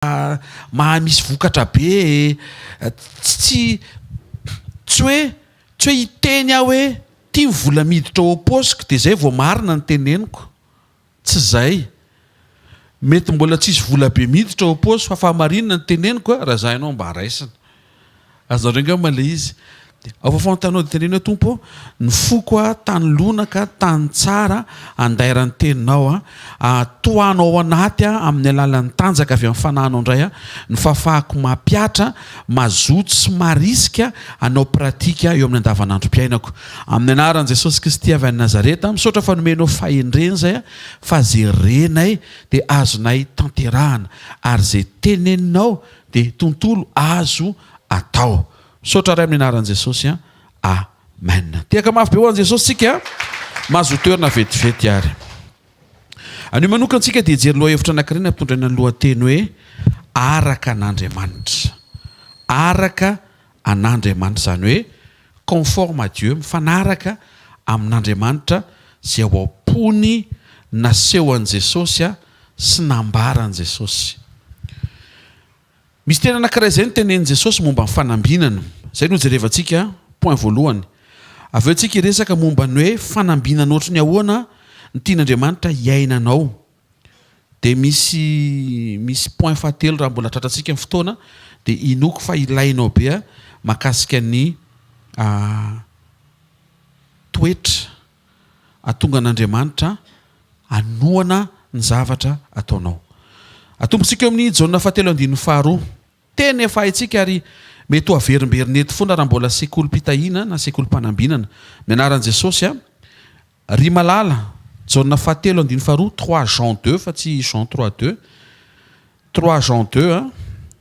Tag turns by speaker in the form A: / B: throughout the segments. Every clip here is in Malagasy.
A: mahamisy vokatra be tsy hoe hiteny aho hoe tia vola miditra ao am-paosiko dia zay vao marina ny teneniko tsy zay mety mbola tsisy vola be miditra ao am-paosiko fa fahamarinana ny teneniko raha zay ianao mba raisina azareo nga male izy ao fafantanao dia teneny hoe tompo ny foko tany lonaka tany tsara andairan'ny teninao toanao ao anaty amin'ny alalan'ny tanjaka avy amin'ny fanahinao indray ny fafahako mampiatra mazoto sy marisika anao pratika eo amin'ny andavanandrom-piainako amin'ny anaran'i Jesosy Kristy avy any Nazareta misaotra fanomenao fahendreny zay fa zay renay dia azonay tanterahana ary zay teneninao dia tontolo azo atao misaotra ray amin'ny anaran'i Jesosy amen. Tiaka mafy be ho an'i Jesosy tsika mahazo toerana vetivety ary anio manokana tsika dia jery loha hevitra anankiray nampitondraina ny lohateny hoe araka an'Andriamanitra. Araka an'Andriamanitra zany hoe conforme à Dieu, mifanaraka amin'Andriamanitra zay ao am-pony naseho an'i Jesosy sy nambaran'i Jesosy. Misy tena anankiray zay ny tenen'i Jesosy momba ny fanambinana. Zay no jerevantsika point voalohany. Avy eo tsika iresaka momba ny hoe fanambinana ohatry ny ahoana ny tian'Andriamanitra iainanao. Dia misy point fahatelo raha mbola tratrantsika ny fotoana dia inoko fa ilainao be mahakasika ny toetra atonga an'Andriamanitra anoana ny zavatra ataonao. Atombotsika eo amin'ny jauna fahatelo andininy faharoa. Tena efa haitsika ary mety ho averimberinety foana raha mbola sekoly mpitahina na sekoly mpanambinana. Ny anaran'i Jesosy ry malala jauna fahatelo andininy faharoa 3 Jean 2 fa tsy Jean 3 Jean 2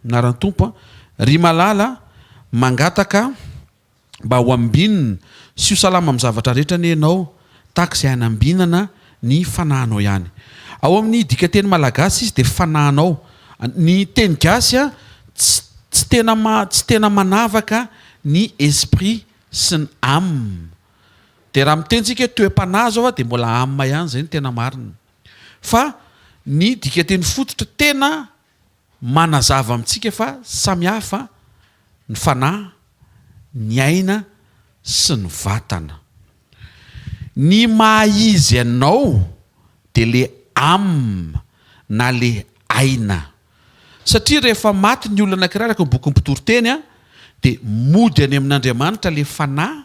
A: anaran'ny tompo ry malala mangataka mba ho ambinina sy ho salama amin'ny zavatra rehetra ny ianao tahaka izay hanambinana ny fanahinao ihany. Ao amin'ny dikateny malagasy izy dia fanahinao. Ny teny gasy tsy tena manavaka ny esprit sy ny âme. Dia raha mitentsika toe-panahy zao dia mbola âme ihany zay ny tena marina. Fa ny dikateny fototra tena manazava amintsika fa samihafa ny fanahy, ny aina sy ny vatana. Ny maha-izy anao dia le âme na le aina. Satria rehefa maty ny olona anankiray araka ny boky ny mpitoroteny dia mody any amin'Andriamanitra le fanahy,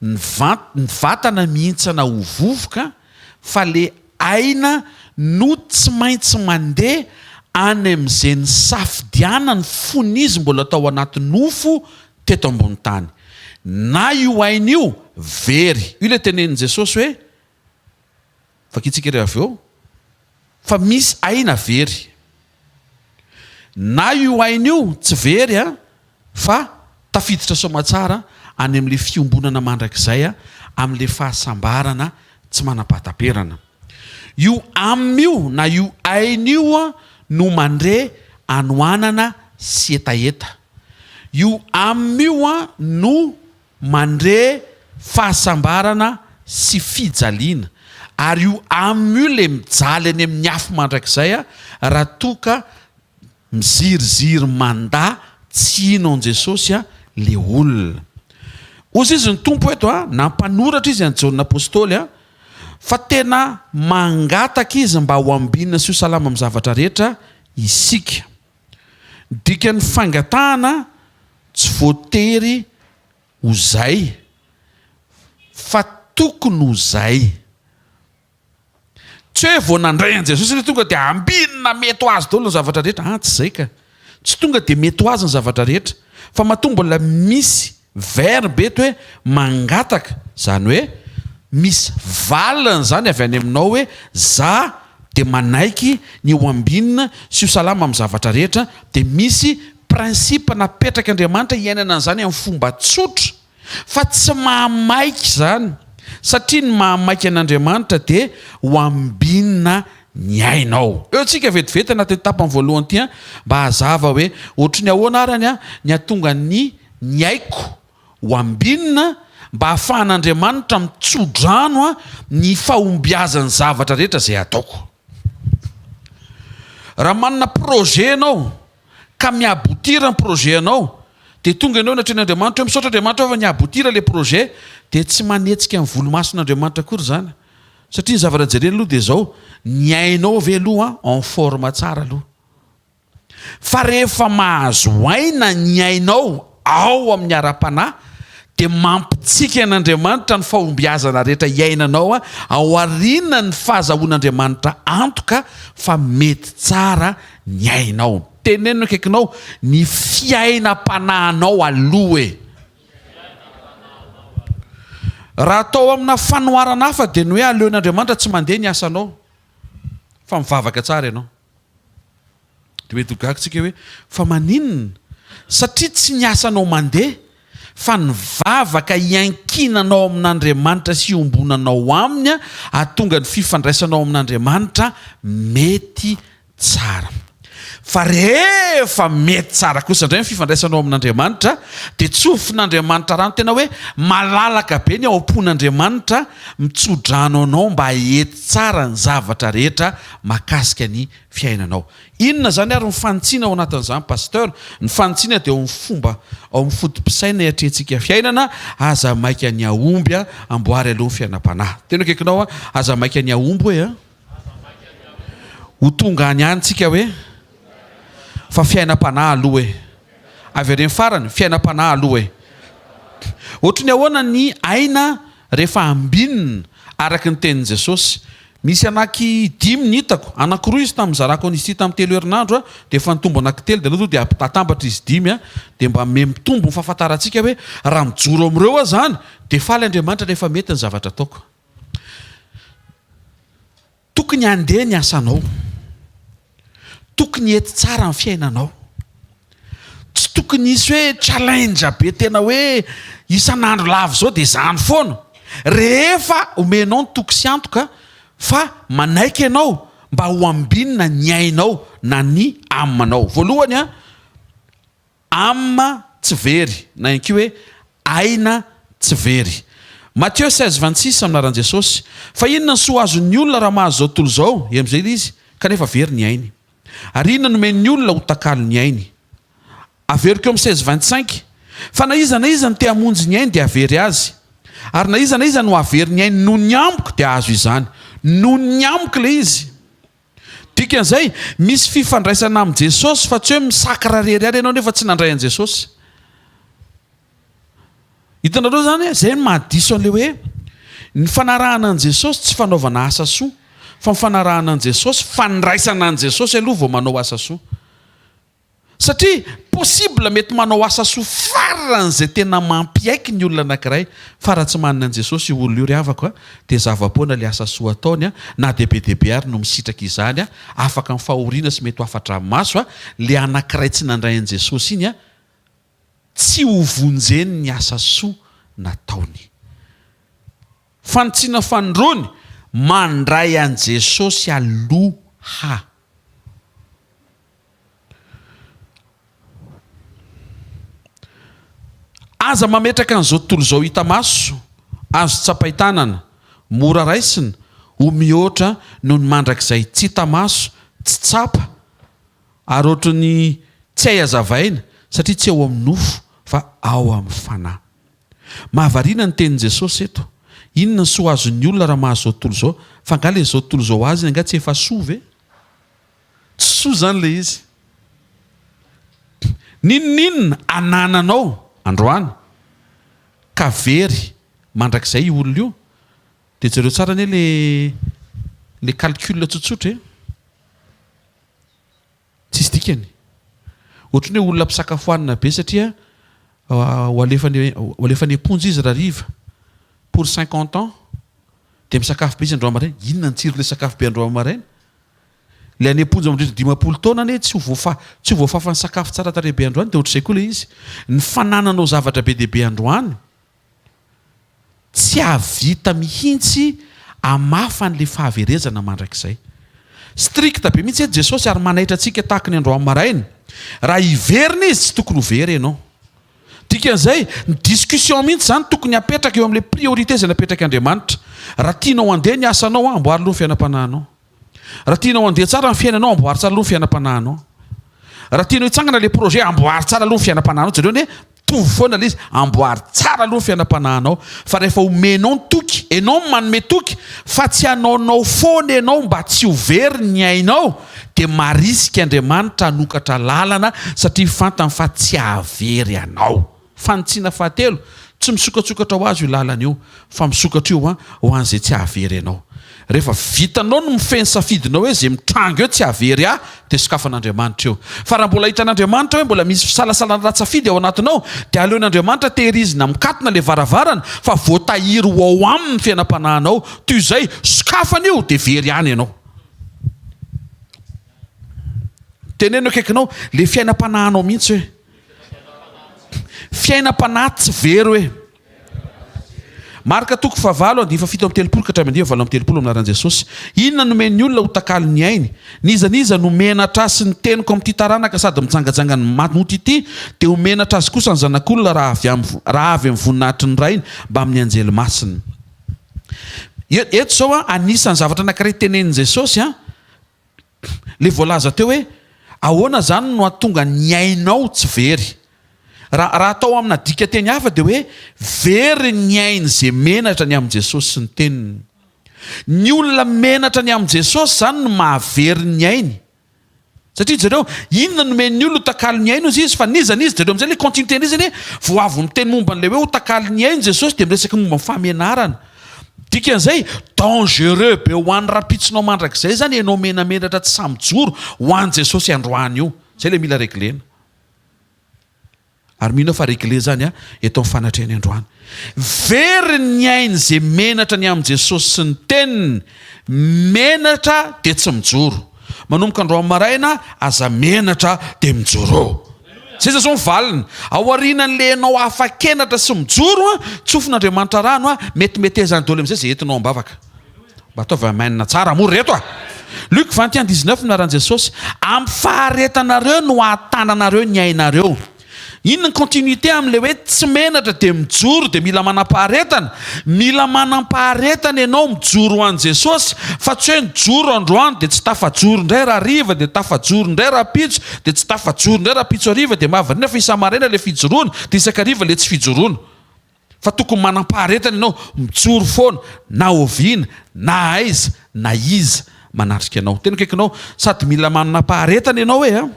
A: ny vatana mihintsana ho vovoka fa le aina no tsy maintsy mandeha any amin'izay ny safidiana ny fonizy mbola atao anaty nofo teto ambony tany. Na io aina io very. Io ilay tenenin' Jesosy hoe fakitsika ry avy eo fa misy aina very. Na io aina io tsy very fa tafiditra somatsara any amin'ilay fiombonana mandrakizay amin'ilay fahasambarana tsy manam-pahataperana. Io aminy io na io aina io no mandre anoanana sy etaeta. Io aminy io no mandre fahasambarana sy fijaliana. Ary io aminy io le mijaly any amin'ny afo mandrakizay raha toka miziriziry manda tsy inon Jesosy le olona. Ozy izy ny tompo eto nampanoratra izy any jaona apôstôly fa tena mangataka izy mba ho ambinina sy ho salama amin'ny zavatra rehetra isika. Dikan'ny fangatahana tsy voatery ho zay fa tokony ho zay. Tsy hoe vao nandray an' Jesosy ilay tonga dia ambinina mety ho azy daholo ny zavatra rehetra. Tsy zay ka. Tsy tonga dia mety ho azy ny zavatra rehetra fa mahatonga mbola misy verbe hoe mangataka. Zany hoe misy valina zany avy any aminao hoe za dia manaiky ny ho ambinina sy ho salama amin'ny zavatra rehetra. Dia misy prinsipa napetraka Andriamanitra iainana an'izany amin'ny fomba tsotra fa tsy mahamaiky zany. Satria ny mahamaiky an'Andriamanitra dia ho ambinina ny ainao. Eo tsika vetivety anaty tapany voalohany ity mba hazava hoe ohatry ny ahoana arany ny atonga ny aiko ho ambinina mba ahafahan'Andriamanitra mitsodrano ny fahombiazan'ny zavatra rehetra izay ataoko. raha manana projet anao ka miabotira ny projet anao dia tonga ianao natrean'Andriamanitra hoe misaotra Andriamanitra fa niabotira le projet dia tsy manetsika amin'ny volomason'Andriamanitra akory zany satria ny zavatra jerena aloha dia zao ny ainao ve aloha en forme tsara aloha fa rehefa mahazo aina ny ainao ao amin'ny ara-panahy dia mampitsika an'Andriamanitra ny fahombiazana rehetra iainanao ao aoriana ny fahazahoan'Andriamanitra antoka fa mety tsara ny ainao. Tenenino akaikinao ny fiainam-panahinao aloha e. Raha atao amina fanoharana hafa dia ny hoe aleon'Andriamanitra tsy mandeha ny asanao fa mivavaka tsara ianao. Dia mety hogagantsika hoe fa maninona satria tsy ny asanao mandeha fa nivavaka iankinanao amin'Andriamanitra sy iombonanao aminy ahatonga ny fifandraisanao amin'Andriamanitra mety tsara. Fa rehefa mety tsara kosa indray ny fifandraisanao amin'Andriamanitra dia tsofin'Andriamanitra rano tena hoe malalaka be ny ao am-pon'Andriamanitra mitsodrano anao mba hety tsara ny zavatra rehetra mahakasika ny fiainanao. Inona zany ary ny fanontsinana ao anatin'izany pasteur? Ny fanontsinana dia ao amin'ny fomba ao amin'ny fotom-pisaina hiatrentsika fiainana aza maika ny aomby amboary aloha ny fiainam-panahy. Tena akaikinao aza maika ny aomby hoe ho tonga any antsika hoe fa fiainam-panahy aloha e. Avy ireny farany fiainam-panahy aloha e. Ohatry ny ahoana ny aina rehefa ambinina araka ny tenin'i Jesosy. Misy anaky 5 ny hitako, anankiroa izy tamin'ny zarako izy ity tamin'ny 3 herinandro dia efa nitombo anaky 3 dia aloha dia atambatra izy 5 dia mba mitombo ny fahafantarantsika hoe raha mijoro amin'ireo zany dia faly Andriamanitra rehefa mety ny zavatra ataoko. Tokony handeha ny asanao, tokony hety tsara ny fiainanao, tsy tokony isy hoe challenge be tena hoe isan'andro lava zao dia zany foana. Rehefa omenao ny toky sy antoka fa manaiky ianao mba ho ambinina ny ainao na ny amanao. Voalohany ama tsy very na ihany koa hoe aina tsy very. Matthieu 16:26 amin'aran'i Jesosy. Fa inona ny soa azon'ny olona raha mahazo zao tontolo zao am'izay izy kanefa very ny ainy, ary inona nomen'ny olona ho takalo ny ainy. Averiko eo amin'ny 16:25. Fa na iza ny te hamonjy ny ainy dia avery azy, ary na iza no avery ny ainy no ny amiko dia azo izany. No ny amiko le izy. Dikan'izay misy fifandraisana amin'ny Jesosy fa tsy hoe misakra rery ianao nefa tsy nandray an'i Jesosy. Hitanareo zany zay ny mahadiso an'le hoe ny fanarahana an'i Jesosy tsy fanaovana asa soa fa ny fanarahana an'i Jesosy fandraisana an'i Jesosy aloha vao manao asa soa. Satria possible mety manao asa soa faran'izay tena mampiaiky ny olona anankiray fa raha tsy manana an'i Jesosy io olona io ry havako dia zava-poana le asa soa ataony na dehibe ary no misitraka izany afaka ny fahoriana sy mety ho afatra maso le anankiray tsy nandray an'i Jesosy iny tsy ho vonjeny ny asa soa nataony. Fanotsiana fanondrony mandray an'i Jesosy aloha. Aza mametraka an'izao tontolo izao hita maso, azo tsapaitanana, mora raisina, ho mihoatra noho ny mandrakizay tsy hita maso, tsy tsapa, ary ohatrany tsy hay hazavaina satria tsy ao amin'ny nofo fa ao amin'ny fanahy. Mahavariana ny tenin'i Jesosy eto. Inona ny soa azon'ny olona raha mahazo zao tontolo izao? Fa angala izao tontolo izao azy anga tsy efa soa ve? Tsy soa zany le izy. Ninonina anananao androany ka very mandrakizay io olona io dia jereo tsara ny le calcul tsotsotra tsisy dikany. Ohatrany hoe olona mpisakafoanina be satria ho alefany amponja izy raha riva pour 50 ans dia misakafo be izy androany maraina. Inona ny tsiron'ilay sakafo be androany maraina? Le any amponja mandritra 50 taona ane tsy ho voafafa ny sakafo tsara tare be androany dia ohatr'izay koa le izy. Ny fanananao zavatra be dia be androany tsy havita mihitsy amafa n'le fahaverezana mandrakizay. Stricta be mihitsy Jesosy ary manaitra antsika tahaka ny androany maraina. Raha hiverina izy tsy tokony ho very ianao. Dikan'izay ny discussion mihitsy zany tokony hapetraka eo amin'le priorité izay napetraka Andriamanitra. Raha tianao handeha ny asanao amboary aloha ny fiainam-panahinao. raha tianao andeha tsara ny fiainanao amboary tsara aloha ny fiainam-panahinao. Raha tianao hitsangana le projet amboary tsara aloha ny fiainam-panahinao jereo ne tovy foana le izy amboary tsara aloha ny fiainam-panahinao. Fa rehefa omenao ny toky enao manome toky fa tsy anaonao foana enao mba tsy ho very ny ainao dia marisika Andriamanitra hanokatra lalana satria fantany fa tsy havery anao. Fanotsiana fahatelo tsy misokatsokatra ho azy io lalana io fa misokatra io ho an'izay tsy havery anao. Rehefa vitanao no mifeny safidinao hoe zay mitrango eo tsy havery dia sokafan'Andriamanitra eo. Fa raha mbola hitan'Andriamanitra hoe mbola misy fisalasalana ratsafidy ao anatinao dia aleon'Andriamanitra tehirizina mikatona le varavarana fa voatahiry ho ao aminy ny fiainam-panahinao toy izay sokafana io dia very ihany ianao. Teneno akaikinao le fiainam-panahinao mihitsy hoe fiainam-panahy tsy very hoe. Marka toko fahavalo andifa fito amby telopolo ka hatramin'ny valo amby telopolo amin'ny anaran'i Jesosy. Inona nomeny olona ho takalo ny ainy? Nizaniza no menatra sy ny teniko amin'ity taranaka sady mitsangajanga ny manoty ity dia homenatra azy kosa ny zanak'olona raha avy amin'ny voninahitry ny rainy mba amin'ny anjely masiny. Eto zao anisan'ny zavatra anankiray tenenin' Jesosy le voalaza teo hoe ahoana zany no ahatonga ny ainao tsy very. Raha atao amina dika teny hafa dia hoe very ny ainy izay menatra ny amin'i Jesosy sy ny teniny. Ny olona menatra ny amin'i Jesosy zany no mahavery ny ainy. Satria zareo inona nomeny ny olona ho takalo ny ainy izy fa nizanizy zareo amin'izay le continuité izy hoe vao avy miteny momba n'ilay hoe ho takalo ny ainy Jesosy dia miresaka momba ny famenarana. Dikan'izay dangereux be ho an'ny rapitsinao mandrakizay zany ianao menamenatra tsy samijoro ho an'i Jesosy androany io. Zay le mila reglena. Ary mino fa regle zany eto amin'ny fanatrehany androany. Very ny ainy izay menatra ny amin'i Jesosy sy ny teniny. Menatra dia tsy mijoro. Manomboka andro amin'ny maraina aza menatra dia mijoro. Zay zao mivalina. Ao aorianan'le anao afa-kenatra sy mijoro tsofin'Andriamanitra rano metimety zany daholo amin'izay zay entinao ambavaka. Mba ataovy amainina tsara amory reto Luc 21:19 minaran'i Jesosy. Amin'ny faharetanareo no ahatananareo ny ainareo. Inona ny continuité amin'ilay hoe tsy menatra dia mijoro dia mila manam-paharetana. Mila manam-paharetana ianao mijoro ho an'i Jesosy fa tsy hoe mijoro androany dia tsy tafajoro indray raha riva dia tafajoro indray raha pitso dia tsy tafajoro indray raha pitso ariva dia mahavariana fa isa-maraina ilay fijoroana dia isakariva ilay tsy fijoroana. Fa tokony manam-paharetana ianao mijoro foana na oviana na aiza na iza manatrika anao. Tena kaikinao sady mila manam-paharetana ianao hoe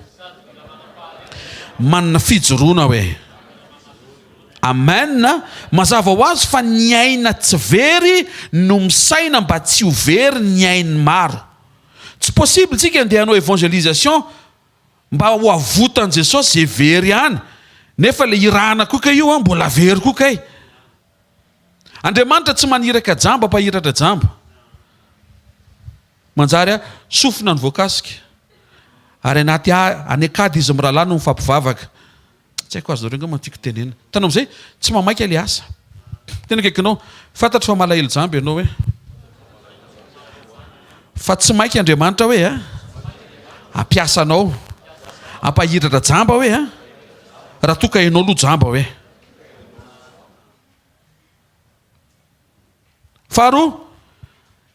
A: manana fijoroana hoe. Amen. Mazava ho azy fa ny aina tsy very no misaina mba tsy ho very ny ainy maro. Tsy possible tsika andeha hanao évangélisation mba ho avotan' Jesosy zay very ihany nefa le irana koka io mbola very koka e. Andriamanitra tsy maniraka jamba mpahiratra jamba. Manjary sofina ny voakasika ary anaty any akady izy mirahalahy no mifampivavaka. Tsy haiko azy nareo nga mantiako tenena. Tanao amin'izay tsy mamaika le asa. Tena kaikinao fantatra fa malahelo jamba ianao hoe fa tsy maiky Andriamanitra hoe ampiasanao ampahiratra jamba hoe raha toka ianao aloha jamba hoe. Faharoa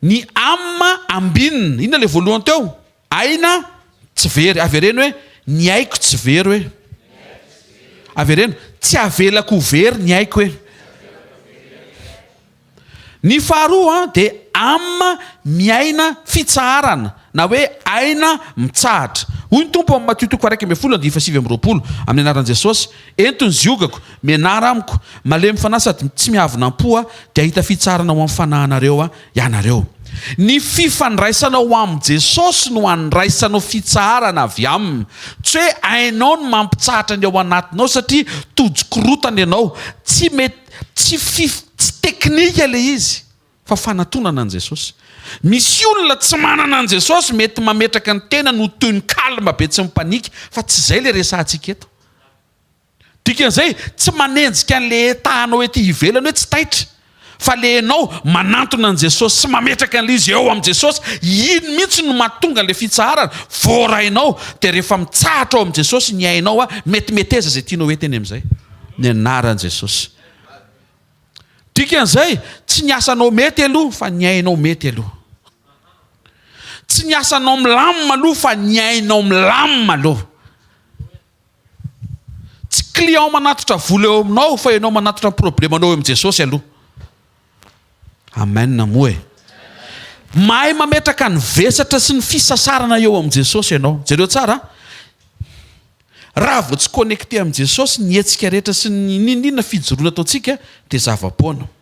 A: ny ambinina inona le voalohany teo aina tsy very avereny hoe ny aiko tsy very hoe avereny tsy avelako ho very ny aiko hoe. Ny faharoa dia miaina fitsarana na hoe aina mitsahatra. Hoy ny tompo amin'ny Matthieu 4:1-20 amin'ny anaran'i Jesosy. Entony ziogako mianara amiko malemy fanahy sady tsy mihavonam-po dia hita fitsarana ho amin'ny fanahinareo ianareo. Ny fifandraisanao amin'ny Jesosy no andraisanao fitsarana avy aminy. Tsy hoe ainao no mampitsahatra ny ao anatinao satria tojokorotana ianao. Tsy teknika le izy fa fanatonana an' Jesosy. Misy olona tsy manana an' Jesosy mety mametraka ny tena no toy ny kalma be tsy mipanika fa tsy izay le resantsika eto. Dikan'izay tsy manenjika an'le tahanao ety ivelany hoe tsy taitra. Fa le anao manantona an' Jesosy sy mametraka an'le izy eo am' Jesosy, iny mihitsy no mahatonga an'le fitsarana. Voarainao dia rehefa mitsahatra ao am' Jesosy ny ainao metimety zay tianao eteny amin'izay. Ny anaran'i Jesosy. Dikan'izay tsy ny asanao mety aloha fa ny ainao mety aloha. Tsy tsy ny asanao milamina aloha fa ny ainao milamina aloha. Tsy client manatitra vola eo aminao fa ianao manatitra problemanao eo amin'i Jesosy aloha. Amen moa e. Mahay mametraka ny vesatra sy ny fisasarana eo amin'i Jesosy ianao. Jereo tsara. Raha vao tsy connecté amin'i Jesosy, ny hetsika rehetra sy ny ninina fijoroana ataontsika dia zava-poana.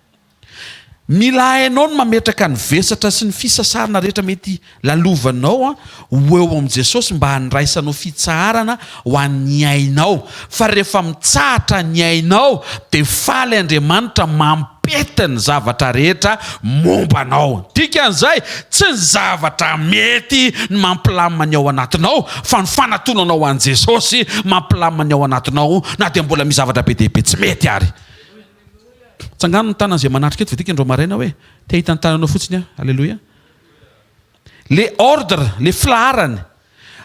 A: Mila hainao ny mametraka ny vesatra sy ny fisasarana rehetra mety lalovanao ho eo amin'i Jesosy mba handraisanao fitsaharana ho an'ny ainao. Fa rehefa mitsahatra ny ainao dia faly Andriamanitra mampety ny zavatra rehetra mombanao. Dikan'izay tsy ny zavatra mety ny mampilamina ny ao anatinao fa ny fanatonanao an'i Jesosy mampilamina ny ao anatinao, na dia mbola misy zavatra be dia be tsy mety ary. Tsangano ny tanana izay manatrika eto vedika andro maraina hoe te hita ny tananao fotsiny a. Alleloia. Le ordre, le filaharany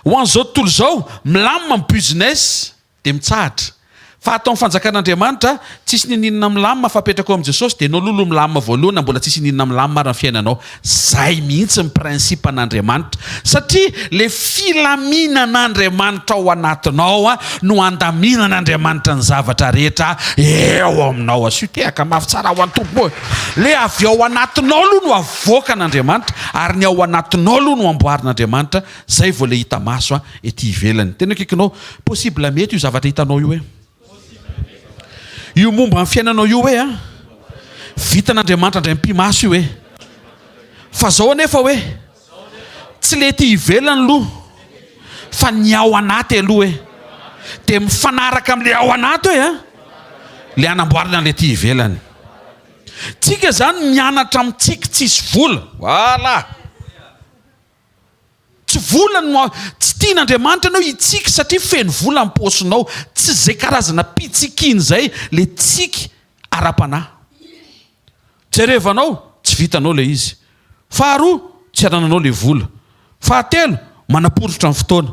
A: ho an'izao tontolo izao, milamina amin'ny business dia mitsahatra. Fa atao amin'ny fanjakan'Andriamanitra tsisy nininana milamina fa apetraka ao amin'i Jesosy dia anao lolo milamina voalohany, mbola tsisy nininana milamina ary ny fiainanao. Zay mihitsy ny prinsipan'Andriamanitra. Satria le filaminan'Andriamanitra ao anatinao no andaminan'Andriamanitra ny zavatra rehetra eo aminao. Asitehaka mafy tsara ho an'ny tompo. Le avy ao anatinao aloha no avoakan'Andriamanitra ary ny ao anatinao aloha no amboarin'Andriamanitra. Zay vao le hita maso ety ivelany. Tena kaikinao possible mety io zavatra hitanao io hoe. Io momba amin'ny fiainanao io hoe vitan'Andriamanitra indray mpimaso io hoe. Fa zao anefa hoe tsy le ty ivelany aloha fa ny ao anaty aloha hoe. Dia mifanaraka amin'le ao anaty hoe le anamboarina an'le ty ivelany. Tsika zany mianatra amintsika tsisy vola. Voilà. Tsy volany tsy tian'Andriamanitra anao hitsika satria feno vola amin'ny pôsinao. Tsy zay karazana pitsikiny zay le tsiky ara-panahy. Jerevanao tsy vitanao le izy. Faharoa tsy anananao le vola. Fahatelo manaporotra amin'ny fotoana.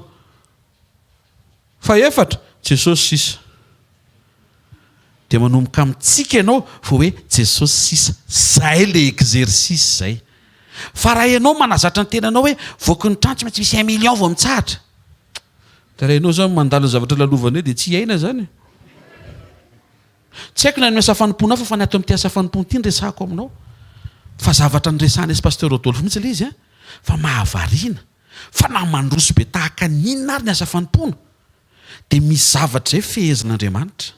A: Fahaefatra Jesosy sisa. Dia manomboka amintsika ianao fa hoe Jesosy sisa. Zay le exercice zay. Fa raha ianao manazatra ny tenanao hoe voky ny trano tsy maintsy misy 1 million vao mitsahatra. Raha ianao zany mandalo ny zavatra lalovana dia tsy hiaina zany. Tsy haiko na ny asa fanompona fa ny ato amin'ity asa fanompona ity ny resahako aminao. Fa zavatra nyresahana sy pasteur Rodolphe mihitsy ilay izy fa mahavariana. Fa na mandroso be tahaka n'inona ary ny asa fanompona dia misy zavatra izay fehezan'Andriamanitra.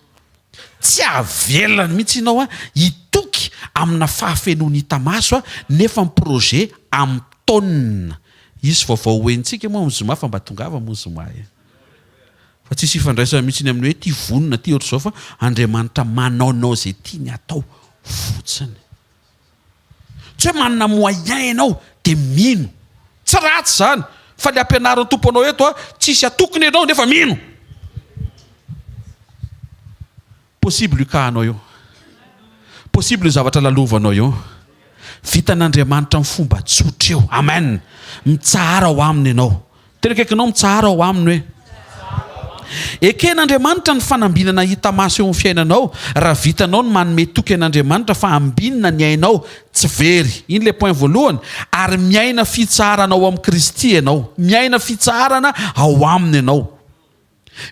A: Tsy avelany mihitsy ianao hitoky amina fahafenoana hita maso nefa ny projet amin'ny taonina. Izy vaovao hoentsika moa amin'ny zoma fa mba tongava moa zoma. Fa tsisy ifandraisana mihitsy ny amin'ny hoe ty vonona ty ohatr'izao fa Andriamanitra manaonao izay tiany atao fotsiny. Tsy hoe manana moyen ianao dia mino. Tsy ratsy zany. Fa le ampianaran'ny tompo anao eto tsisy atokony ianao nefa mino. Possible io ka anao io. Possible io zavatra lalovanao io. Vitan'Andriamanitra amin'ny fomba tsotra eo. Amen. Mitsahara ao aminy ianao. Tena kaikinao mitsahara ao aminy hoe. Eken'Andriamanitra ny fanambinana hita maso eo amin'ny fiainanao. Raha vitanao ny manome toky an'Andriamanitra fa ambinina ny ainao tsy very. Iny le point voalohany. Ary miaina fitsaharana ao amin'ny Kristy ianao. Miaina fitsaharana ao aminy ianao.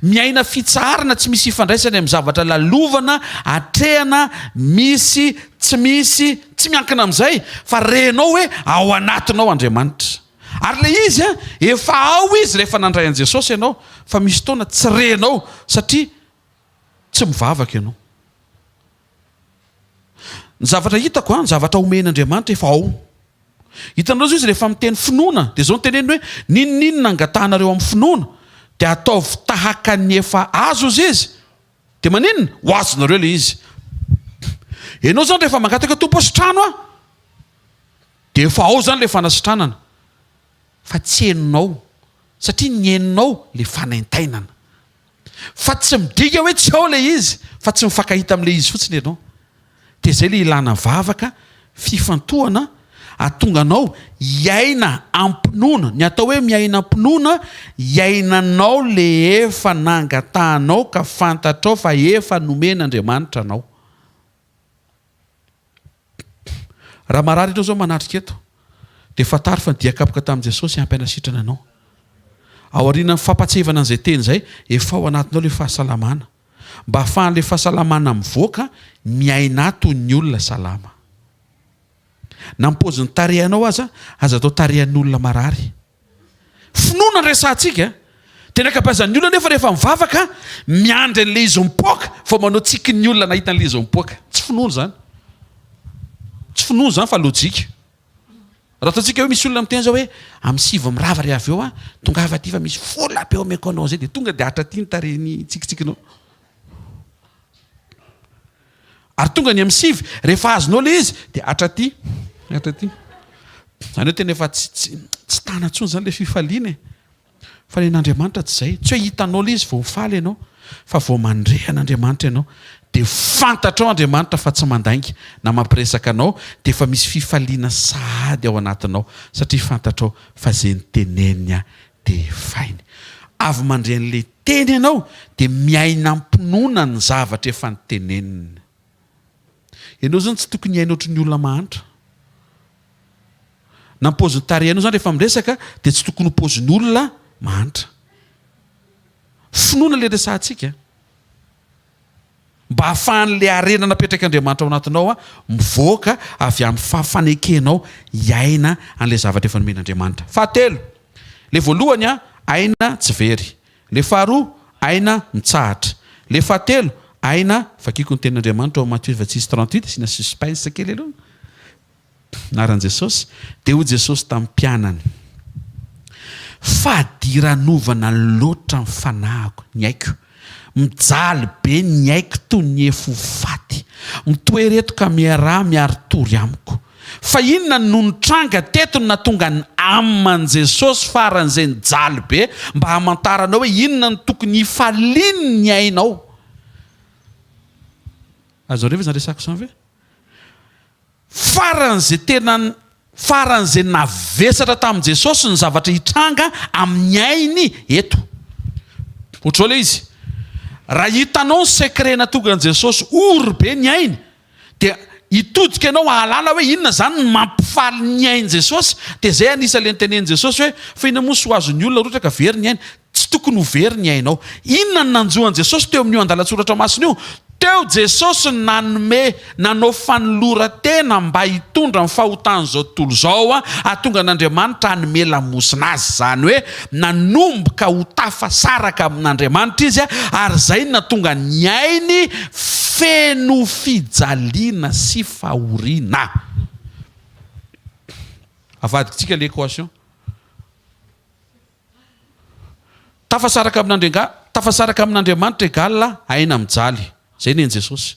A: Miaina fitsaharana tsy misy ifandraisany amin'ny zavatra lalovana, atrehana, misy, tsy miankina amin'izay fa renao hoe ao anatinao Andriamanitra. Ary le izy efa ao izy rehefa nandray an'i Jesosy ianao fa misy fotoana tsy renao satria tsy mivavaka ianao. Ny zavatra hitako ny zavatra omen'Andriamanitra efa ao. Hitanao zao izy rehefa miteny finoana dia zao ny teneny hoe ninona angatahanareo amin'ny finoana dia ataovy tahaka ny efa azo izy dia maninona ho azonareo le izy. Ianao zany rehefa mangataka tompo asitrano dia efa ao zany le fanasitranana fa tsy heninao satria ny heninao le fanaintainana. Fa tsy midika hoe tsy ao le izy fa tsy mifankahita amin'le izy fotsiny ianao. Dia zay le ilana vavaka fifantohana atonga anao hiaina ampinoana. Ny atao hoe miaina ampinoana, hiainanao le efa nangatahanao ka fantatrao fa efa nomen'Andriamanitra anao. Raha marary ianao zao manatrika eto dia fatary fa diakapoka tamin'i Jesosy ampy anasitrana anao. Ao aoriana ny fampatsevana an'izay teny izay efa ao anatinao ilay fahasalamana. Mba ahafahan'ilay fahasalamana mivoaka miaina toy ny olona salama. Na mipoziny tarehanao aza atao tarehan'olona marary. Finoana ny resantsika. Tena kapazan'ny olona nefa rehefa mivavaka miandry an'ilay izy mipoaka fa manao tsiky ny olona nahita an'ilay izy mipoaka. Tsy finoana zany. Tsy finoana zany fa lojika. Raha ataontsika hoe misy olona miteny zao hoe amin'ny sivy mirava ry avy eo tonga avy aty fa misy fola be ao mekonao zay dia tonga dia hatra ty ny tarehiny tsikitsikinao. Ary tonga ny amin'ny sivy rehefa azonao ilay izy dia hatra ty. Zany hoe tena efa tsy tanatsony zany ilay fifaliana. Fa ny Andriamanitra tsy izay. Tsy hoe hitanao ilay izy vao mifaly ianao fa vao mandre an'Andriamanitra ianao dia fantatrao Andriamanitra fa tsy mandainga na mampiresaka anao dia efa misy fifaliana sahady ao anatinao satria fantatrao fa izay niteneniny dia fainy. Avy mandre an'ilay teny ianao dia miaina ampinoana ny zavatra efa niteneniny. Ianao zany tsy tokony hiaina ohatry ny olona mahantra. Na mipoziny tarehanao zany rehefa miresaka dia tsy tokony mipoziny olona mahantra. Finoana ilay resantsika. Mba ahafahan'ilay arena napetraka Andriamanitra ao anatinao mivoaka avy amin'ny fahafanekenao hiaina an'ilay zavatra efa nomen'Andriamanitra. Fahatelo, ilay voalohany aina tsy very. Ilay faharoa aina mitsahatra. Ilay fahatelo aina vakiko ny tenin'Andriamanitra ao Matthieu 26:38 sina suspense kely aloha. Naran'i Jesosy dia hoy Jesosy tamin'ny mpianany: fahadiran'ovana loatra ny fanahiko ny haiko, mijaly be ny haiko toy ny efo faty, mitoereto ka miaraha miary tory amiko. Fa inona no nitranga teto na tonga ny aman Jesosy faran'izay nijaly be mba hamantaranao hoe inona no tokony hifaliany ny ainao. Azo reva zany resako zany ve? Faran'izay tena faran'izay navesatra tamin'i Jesosy ny zavatra hitranga amin'ny ainy eto. Ohatran'izao ilay izy. Raha hitanao ny sekrena tonga an'i Jesosy ory be ny ainy dia hitodika ianao ahalala hoe inona zany ny mampifaly ny ainy Jesosy. Dia izay anisan'ilay nitenen'i Jesosy hoe fa inona moa sy ho azon'ny olona ohatra ka very ny ainy. Tsy tokony ho very ny ainao. Inona ny nanjoan'i Jesosy teo amin'io andalatsoratra masina io? Teo Jesosy nanao fanolora-tena mba hitondra ny fahotany zao tontolo zao ahatonga an'Andriamanitra hanome lamosina azy. Zany hoe nanomboka ho tafasaraka amin'Andriamanitra izy ary izay natonga ny ainy feno fijaliana sy fahoriana. Avadikitsika l'équation. Tafasaraka amin'Andriamanitra égale aina mijaly. Zay neny Jesosy.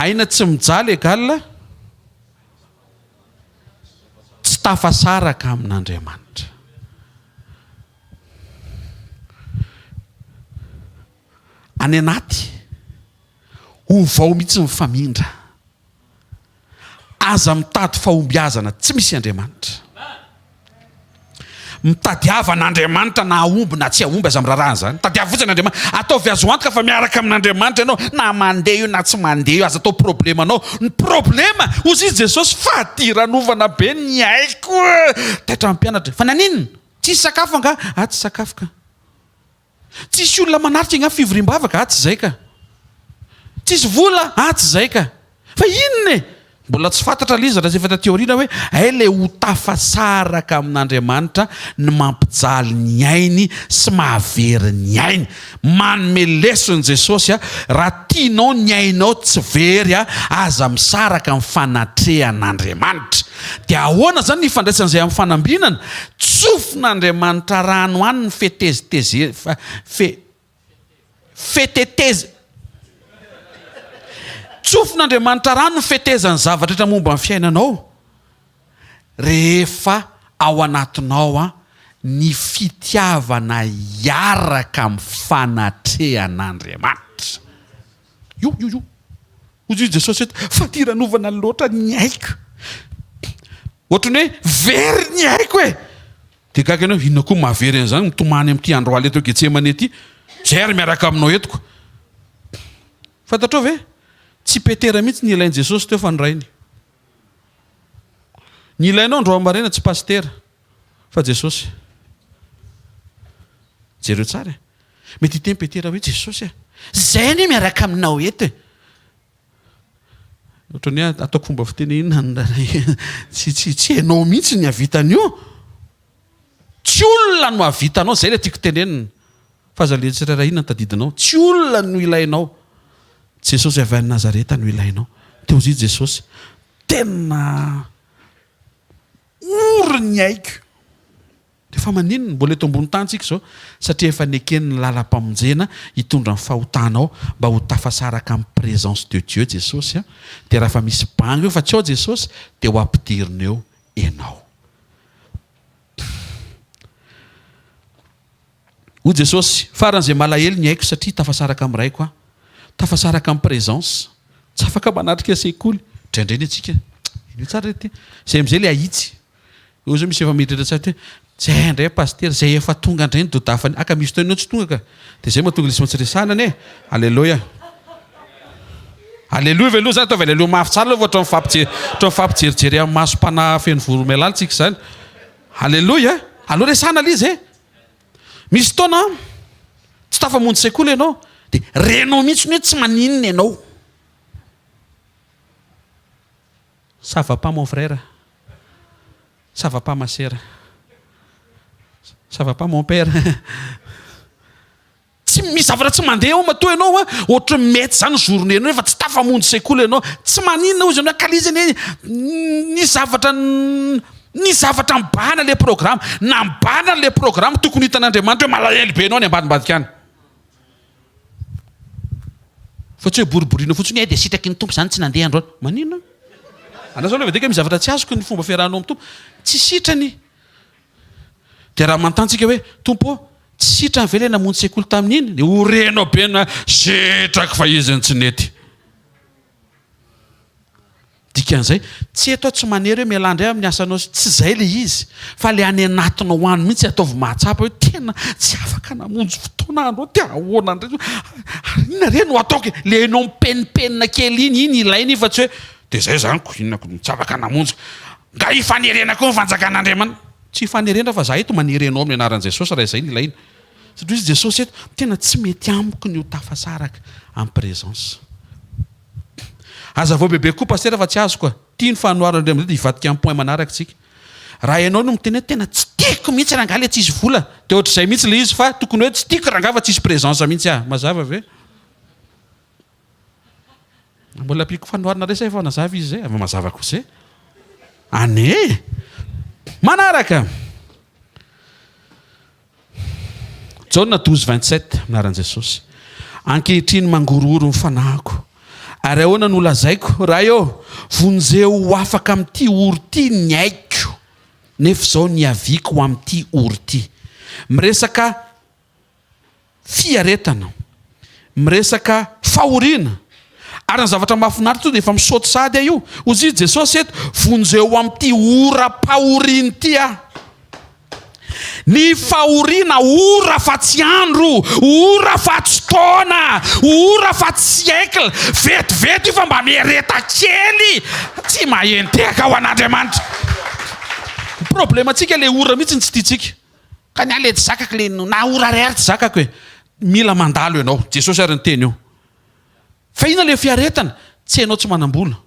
A: Aina tsy mijaly égale tsy tafasaraka amin'Andriamanitra. Any anaty ovao mihitsy mifamindra. Aza mitady fahombiazana tsy misy Andriamanitra. Mitadiava n'Andriamanitra na aomby na tsy aomby aza miraharaha zany. Tadiava fotsiny Andriamanitra. Ataovy azo antoka fa miaraka amin'Andriamanitra ianao na mandeha io na tsy mandeha io aza atao problema anao. Ny problema ozy izy Jesosy fahadiran'ovana be ny haiko. Taitra mpianatra. Fa naninona? Tsisy sakafo anga? Tsy sakafo ka. Tsisy olona manaritra ina fivoriam-bavaka? Tsy zay ka. Tsisy vola? Tsy zay ka. Fa inona e? Mbola tsy fantatra liza raha efa teoriana hoe ilay ho tafasaraka amin'Andriamanitra ny mampijaly ny ainy sy mahavery ny ainy. Manome lesony Jesosy raha tianao ny ainao tsy very aza misaraka amin'ny fanatrehan'Andriamanitra. Dia ahoana zany ny ifandraisan'izay amin'ny fanambinana? Tsofin'Andriamanitra rano any ny feteteza. Tsofin'Andriamanitra rano ny fetezany zavatra rehetra momba ny fiainanao rehefa ao anatinao ny fitiavana hiaraka amin'ny fanatrehan'Andriamanitra. Io. Ozy Jesosy eto fahadiran'ovana loatra ny haiko. Ohatrany hoe very ny haiko e. Dia gaga ianao inona koa mahavery an'izany mitomany amin'ity andro aly eto Getsemane ety. Zay ary miaraka aminao etiko. Fantatrao ve? Tsy petera mihitsy ny ilain'i Jesosy teo fa ny rainy. ny ilainao andro amarena tsy pastera fa Jesosy. Jereo tsara mety hiteny Petera hoe Jesosy zay ny miaraka aminao eto ohatrany ataoko fomba fitenenina tsy hainao mihitsy ny avitan'io, tsy olona no avitanao, zay le tiako tenenina fa aza le tsirairay inona ny tadidinao, tsy olona no ilainao, Jesosy avy any Nazareta no ilainao. Teo izy Jesosy tena ory ny aiko efa maninona mbola eto ambony tany tsika zao satria efa nekeny ny lalam-pamonjena hitondra ny fahotanao mba ho tafasaraka amin'ny présence de Dieu Jesosy dia raha fa misy bango eo fa tsy ao Jesosy dia ho ampidirina eo ianao. Ho Jesosy faran'izay malahelo ny haiko satria tafasaraka amin'ny raiko tafasaraka amin'ny présence tsy afaka manatrika sekoly draindrainy atsika ino tsara ty zay am'izay le ahitsy eo zao misy efa mitratra tsara ty zay indray paster zay efa tonga indray ny dodafany aka misy toinao tsy tonga ka dia zay mahatonga lisy matsiresanany alleloia alleloia veloha zany ataovy alleloia mafy tsara aloha ohatry mifampijerijery amin'ny masom-pana feno voro mialalytsika zany alleloia aloha resana le izy misy taona tsy tafamonjy sekoly ianao dia renao mihitsy ny hoe tsy maninona ianao. Ça va pas mon frère, ça va pas ma sœur, ça va pas mon père. Tsy misy zavatra tsy mandeha ao matoa ianao ohatra mety zany journée ianao efa tsy tafamonjy sekoly ianao tsy maninona ozy ianao akalizany ny zavatra mibahana le programme na mibahana le programme tokony hitan'Andriamanitra hoe malahelo be ianao ny ambadimbadika any fa tsy hoe boriborina fotsiny dia sitraky ny tompo zany tsy nandeha androany maninona anao zao aloha vedeka misy zavatra tsy azoko ny fomba fiarahanao amin'ny tompo tsy sitrany dia raha manontantsika hoe tompo tsy sitrany ve le namonjy sekoly tamin'iny dia horenao be na sitraky fa izy ny tsy nety dikan'izay tsy eto tsy manery hoe mialandray amin'ny asanao tsy zay le izy fa le any anatinao any mihitsy ataovy mahatsapa hoe tena tsy afaka namonjy fotoana andro ty ahoana ndray ina re no ataoko le anao mipenipenina kely iny ilainy fa tsy hoe dia zay zanyko inonako tsy afaka namonjy nga hifanerenako ny fanjakan'Andriamanitra tsy hifanerena fa za eto manerenao amin'ny anaran'i Jesosy raha izay ny ilaina satria izy Jesosy eto tena tsy mety amiko ny ho tafasaraka amin'ny présence. Aza vao bebe koa pasteur fa tsy azo koa tia ny fanoaran'Andriamanitra dia hivadika amin'ny point manaraka tsika raha ianao no miteny hoe tena tsy tiako mihitsy raha nga le tsy isy vola dia ohatr'izay mihitsy le izy fa tokony hoe tsy tiako raha nga fa tsy isy présence mihitsy mazava ve mbola apiko fanoarana resay fa nazava izy zay avy mazava koa ane manaraka Jaona 12:27 minaran'i Jesosy ankehitriny mangorohoro ny fanahiko ary ahoana no lazaiko raha eo vonjeo ho afaka amin'ity ory ty ny aiko nefa zao ny aviko ho amin'ity ory ty miresaka fiaretana miresaka fahoriana ary ny zavatra mahafinaritra dia efa misaoty sady io ozy Jesosy eto vonjeo amin'ity ora-pahoriana ty ny fahoriana ora fa tsy andro ora fa tsy taona ora fa tsy siècle vetivety io fa mba miareta kely tsy mahenteka ao an'Andriamanitra. Problème antsika le ora mihitsy tsy tiantsika ka ny ale tsy zakako le na ora rary tsy zakako hoe mila mandalo ianao Jesosy ary ny teny io fa ina le fiaretana tsy hainao tsy manam-bola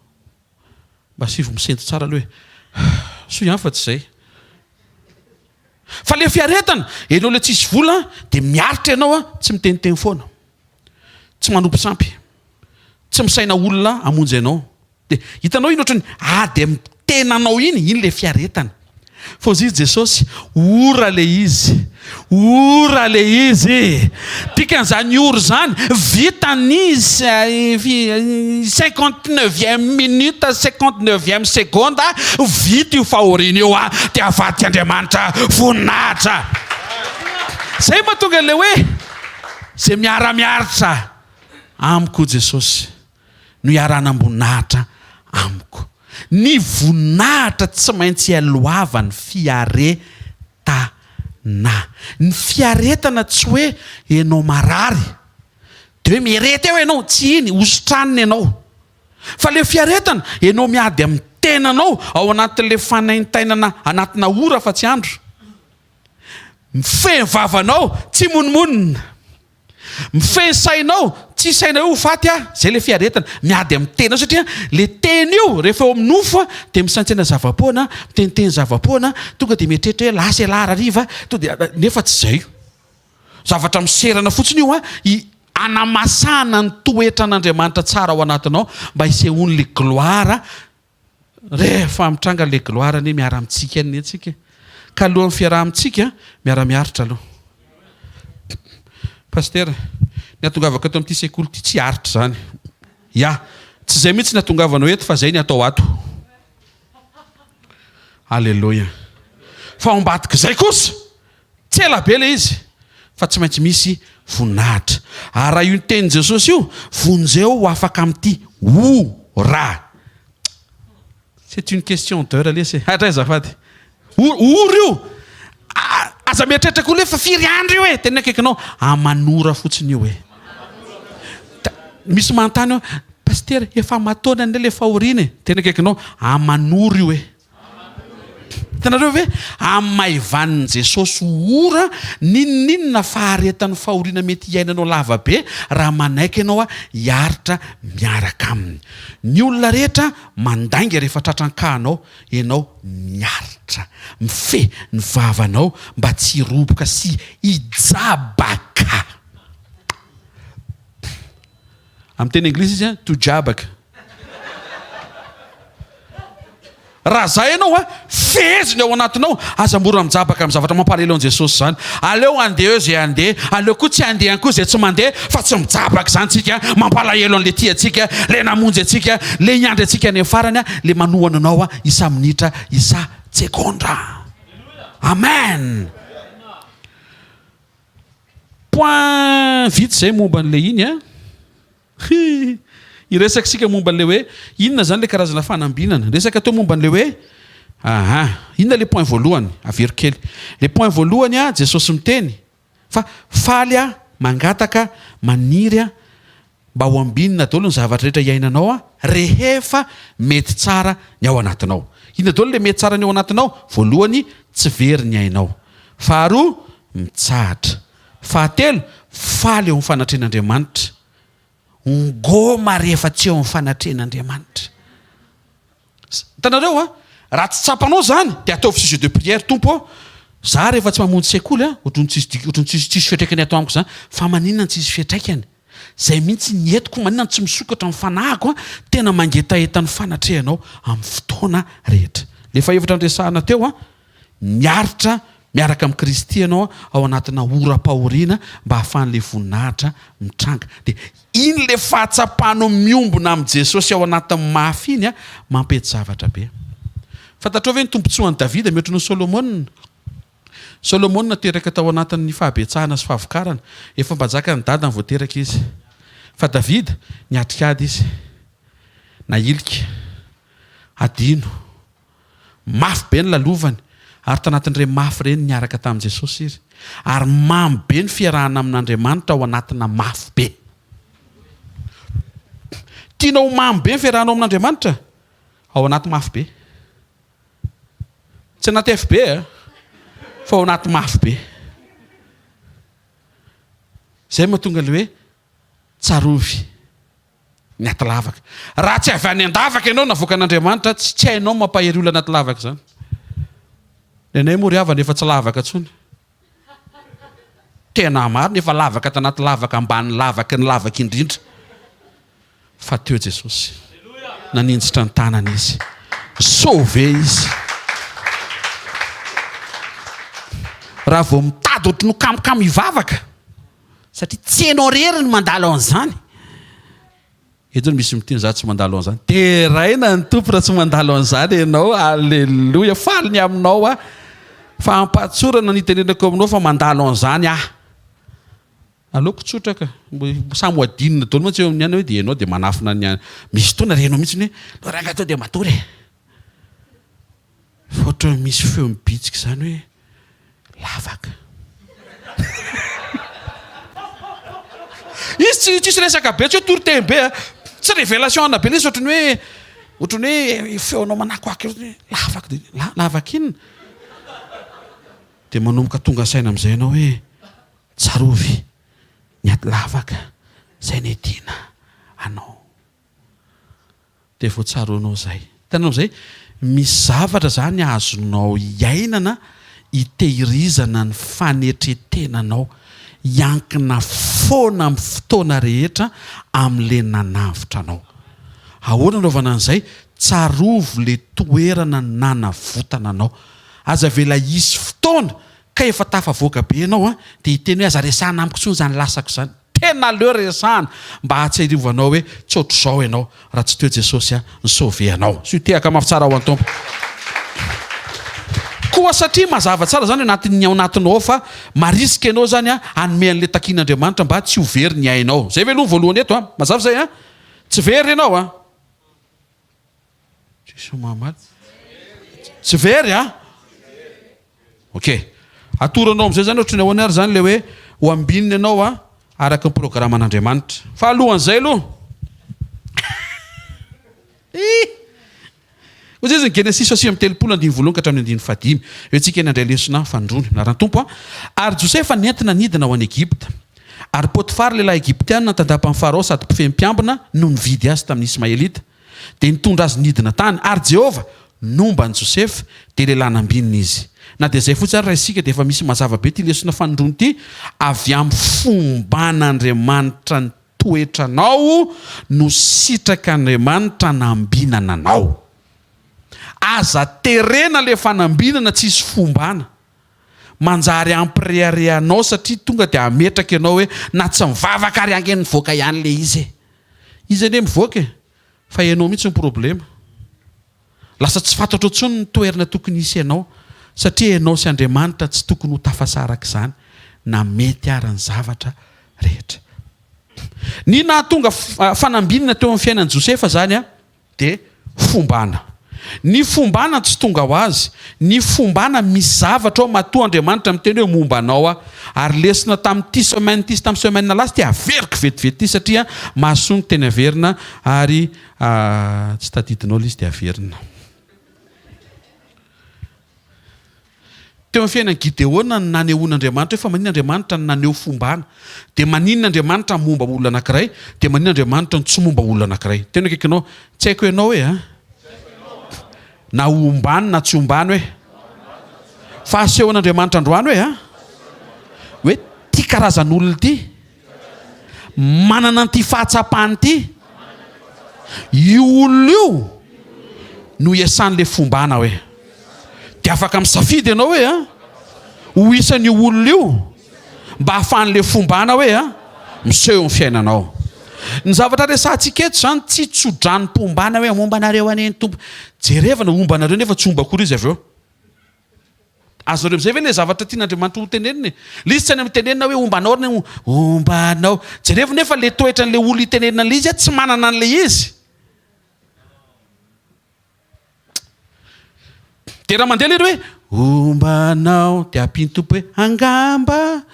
A: mba sivo misento tsara aloha hoe so ihany fa tsy zay fa le fiaretana ianao le tsisy vola dia miaritra ianao tsy miteniteny foana tsy manompo sampy tsy misaina olona amonjy ianao dia hitanao iny ohatrany dia mitenanao iny le fiaretana fa ozy Jesosy ora le izy dikan'izany ora zany vitany 59e minute 59e seconde vita io fahoriana io dia avadika Andriamanitra voninahitra zay mahatonga le hoe zay miara-miaritra amiko Jesosy no iarana-boninahitra amiko ny voninahitra tsy maintsy aloavany fiaretana ny fiaretana tsy hoe ianao marary dia hoe miareta eo ianao tsy iny hosotraniny ianao fa le fiaretana ianao miady amin'ny tenanao ao anatin'le fanaintainana anatina ora fa tsy andro. Mifehy vavanao tsy monimonina. Mifehy sainao tsy saina io faty zay le fiaretana miady amin'ny tena satria le teny io rehefa eo amin'ny nofo dia misantsena zavapoana miteniteny zavapoana tonga dia mietrehitra hoe lasa lara riva nefa tsy zay. Zavatra miserana fotsiny io anamasana ny toetra an'Andriamanitra tsara ao anatinao mba hisehoany le gloara. Rehefa mitranga le gloara ny miara amintsika ny antsika ka alohan'ny fiaraha amintsika miara-miaritra aloha. Pasteur, ny atongavako eto amin'ity sekoly ity tsy aritra zany. Tsy zay mihitsy ny atongavanao eto fa zay ny atao ato. Alleluia. Fa ambadika zay kosa tsy ela be le izy fa tsy maintsy misy voninahitra. Raha io tenin Jesosy io vonjeo ho afaka amin'ity ora. C'est une question d'heure lesy. Azafady. Ora io. Aza mieritreritra koa le fa firy andro io tena akaikinao amanora fotsiny io misy manontany io pasteur efa matona le fahoriana tena akaikinao amanora io Hitanareo ve amaivanin' Jesosy ora ninona faharetan'ny fahoriana mety iainanao lava be raha manaiky ianao hiaritra miaraka aminy. Ny olona rehetra mandainga rehefa tratran-kahanao ianao miaritra mifehy ny vavanao mba tsy hiroboka sy hijabaka. Amin'ny teny anglisy izy to jabaka. Raha zay ianao feziny ao anatinao aza mora mijabaka amin'ny zavatra mampalahelo an' Jesosy zany. Aleo andeha zay andeha, aleo koa tsy andeha koa zay tsy mandeha fa tsy mijabaka zany tsika mampalahelo an'le tia atsika, le namonjy atsika, le hiandry atsika any farany le manohana anao isa minitra, isa sekondra. Amen. Point vite zay momba an'le iny iresaka sika momba an'le hoe inona zany le karazana fanambinana. Resaka teo momba an'le hoe inona le point voalohany avery kely. Le point voalohany Jesosy miteny fa faly mangataka maniry mba ho ambinina daholo ny zavatra rehetra iainanao rehefa mety tsara ny ao anatinao. Inona daholo le mety tsara ny ao anatinao? Voalohany tsy very ny ainao. Faharoa mitsahatra. Fahatelo faly eo amin'ny fanatren'Andriamanitra. Ngoma rehefa tsy eo amin'ny fanatren'Andriamanitra. Hitanareo raha tsy tsapanao zany dia ataovy sujet de prière tompo. Za rehefa tsy mamonjy sekoly ohatrany tsisy fiatraikany atao amiko zany fa maninona tsisy fiatraikany zay mihitsy ny entiko maninona tsy misokatra amin'ny fanahiko tena mangetahetany fanatrehanao amin'ny fotoana rehetra. Le fahevitra andresahana teo miaritra miaraka amin'ny Kristy ianao ao anatina oram-pahoriana mba hahafahan'le voninahitra mitranga. Dia iny le fahatsapanao miombona amin'ny Jesosy ao anatin'ny mafy iny mampety zavatra be. Fantatrao ve ny tombontsoan'i Davida mihoatra ny Solomona? Solomona teraka tao anatin'ny fahabetsahana sy fahavokarana. Efa mbajaka ny dadany voateraka izy. Fa Davida niatrikady izy. Nailika. Adino. Mafy be ny lalovany. Ary tanatin'ireny mafy ireny niaraka tamin'i Jesosy izy. Ary mamy be ny fiarahana amin'Andriamanitra ao anatina mafy be. Tianao mamy be ny fiarahanao amin'Andriamanitra? Ao anaty mafy be. Tsy anaty FB fa ao anaty mafy be. Zay mahatonga le hoe tsarovy ny aty lavaka. Raha tsy avy any an-davaka ianao navoaka an'Andriamanitra tsy hainao mampahery olona anaty lavaka zany. Nenay moa ry hava nefa tsy lavaka tsony. Tena maro nefa lavaka tanaty lavaka ambany lavaka ny lavaka indrindra. Fa teo Jesosy naninjitra ny tanany izy. Sauvé izy. Raha vao mitady ohatry no kamokamo hivavaka satria tsy hainao rery ny mandalo an'izany. Eto misy miteny za tsy mandalo an'izany. Teraina ny tompo raha tsy mandalo an'izany ianao. Alleluia. Faly ny aminao fa ampatsorana ny tenenako aminao fa mandalo an'izany aleoko tsotraka samy hoadinina daholo moa tsy eo amin'ny any hoe dia ianao dia manafina ny misy tona renao mihitsy ny hoe ranga atao dia matory fa ohatra misy feo mibitsika zany hoe lavaka. Izy tsisy resaka be tsy hoe tory-tembe tsy révélation ana be lesy ohatrany hoe ohatrany hoe feonao manako aky lavaka inona dia manomboka tonga saina amin'izay ianao hoe tsarovy ny ady lavaka zay ny tiana anao dia vo tsaroanao zay tananao zay misy zavatra zany azonao iainana hitehirizana ny fanetretenanao iankina foana amin'ny fotoana rehetra amin'le nanavitra anao. Ahoana anaovana an'izay? Tsarovo le toerana nanavotana anao. Aza vela isy fotoana ka efa tafavoaka be ianao dia hiteny hoe aza resahana amiko tsony zany lasako zany. Tena leo resahana mba hatsiarovanao hoe tsy ohatr' izao ianao raha tsy teo Jesosy ny sauve anao. Sy tehaka mafy tsara ho an'ny tompo. Koa satria mazava tsara zany anatin'ny ao anatinao fa marisika ianao zany hanome an'le takian'Andriamanitra mba tsy ho very ny ainao. Zay ve aloha voalohany eto mazava zay tsy very ianao tsy very okey. Atoranao amin'izay zany ohatrany ahoana ary zany le hoe ho ambinina ianao araka ny programan'Andriamanitra. Fa alohan'izay aloha ozy izy ny Genesis 8:30 ka hatramin'ny 15 eo tsika eny andray lesona fandrony naran'ny tompo ary Josefa nentina nidina ho any Egypta ary Potifara lehilahy Egyptiana tandapa-ny Farao sady mpifehy-mpiambina no nividy azy tamin'ny Ismaelita dia nitondra azy nidina tany ary Jehova nomba ny Josefa dia lehilahy nambinina izy. Na dia zay fotsiny raha isika dia efa misy mazava be ty lesona fandrony ity avy amin'ny fomban'Andriamanitra ny toetranao no sitrak'Andriamanitra nambinana anao. Aza terena le fanambinana tsisy fombana manjary ampireharehanao satria tonga dia ametraka ianao hoe na tsy mivavaka ary ange mivoaka ihany le izy ane mivoaka fa ianao mihitsy ny problema. Lasa tsy fantatra intsony ny toerana tokony isy ianao satria ianao sy Andriamanitra tsy tokony ho tafasaraka izany na mety ary ny zavatra rehetra. Ny nahatonga fanambinana teo amin'ny fiainan'i Josefa zany dia fombana. Ny fombana tsy tonga ho azy. Ny fombana misy zavatra ao matoa Andriamanitra miteny hoe momba anao ary lesina tamin'ity semaine ty sy tamin'ny semaine lasa ty averiko vetivety satria mahasoa ny teny averina ary tsy tadidinao ilay izy dia averina. Teo amin'ny fiainan'i Gideona ny nanehoan'Andriamanitra hoe fa maninona Andriamanitra ny naneho fombana dia maninona Andriamanitra momba olona anankiray dia maninona Andriamanitra ny tsy momba olona anankiray. Tena akaikinao tsy haiko ianao hoe na ombany na tsy ombany hoe fa asehon'Andriamanitra androany hoe ty karazan'olona ity manana an'ity fahatsapany ity io olona io no iasan'le fombana hoe dia afaka misafidy ianao hoe ho isan'io olona io mba hahafahan'le fombana hoe miseho amin'ny fiainanao. Ny zavatra resantsika eto zany tsy tsodranom-pombana hoe momba anareo aneny tompo jerevana omba anareo nefa tsy omba akory izy avy eo. Azonareo am'izay ve le zavatra tian'Andriamanitra ho tenenina le izy tsy any mitenenina hoe ombanao ny ombanao jereva nefa le toetra n'le olo hitenenina le izy tsy manana an'le izy. Dia raha mandeha lery hoe ombanao dia ampiny tompo hoe angamba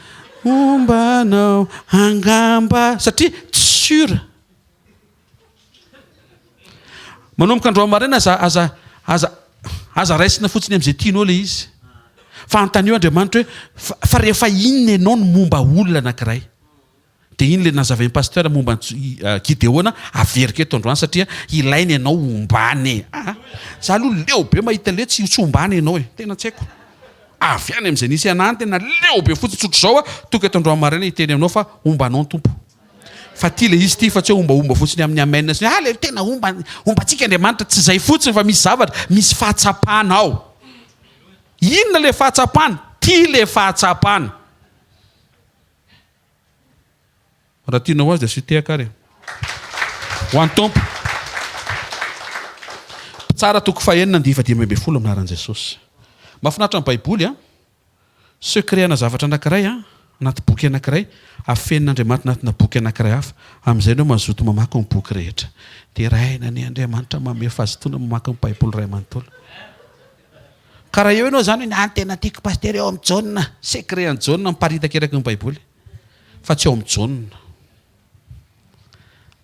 A: ombanao angamba satria tsy sura. Manomboka androany maraina aza raisina fotsiny amin'izay tianao le izy. Fa anontany eo Andriamanitra hoe fa rehefa inona ianao no momba olona anankiray dia iny le nazavain'ny pasteur momba Gideona averika eto androany satria ilaina ianao ombany. Za aloha leo be mahita le tsy ombany ianao tena tsy haiko. Avy any amin'izay nisy anany tena leo be fotsy tsotro zao tonga eto androany maraina hiteny aminao fa ombanao ny tompo. Fa ty le izy ty fa tsy hoe ombaomba fotsiny amin'ny amena sy le tena ombantsika Andriamanitra tsy izay fotsiny fa misy zavatra misy fahatsapana ao. Inona le fahatsapana? Ty le fahatsapana. Raha tianao azy dia sy tehaka ary ho an'ny tompo. Tsara toko fahenina 9:12 aminaran'i Jesosy. Mahafinaritra amin'ny Baiboly secret na zavatra anankiray anaty boky anankiray afenin'Andriamanitra anatina boky anankiray hafa amin'izay no mazoto mamaky ny boky rehetra dia rahaina ny Andriamanitra manome fahazotona mamaky ny Baiboly ray manontolo. Karaha eo ianao zany hoe tena tiako pasteur eo amin'ny jaune secret ny jaune miparitaka eraky ny Baiboly fa tsy eo amin'ny jaune.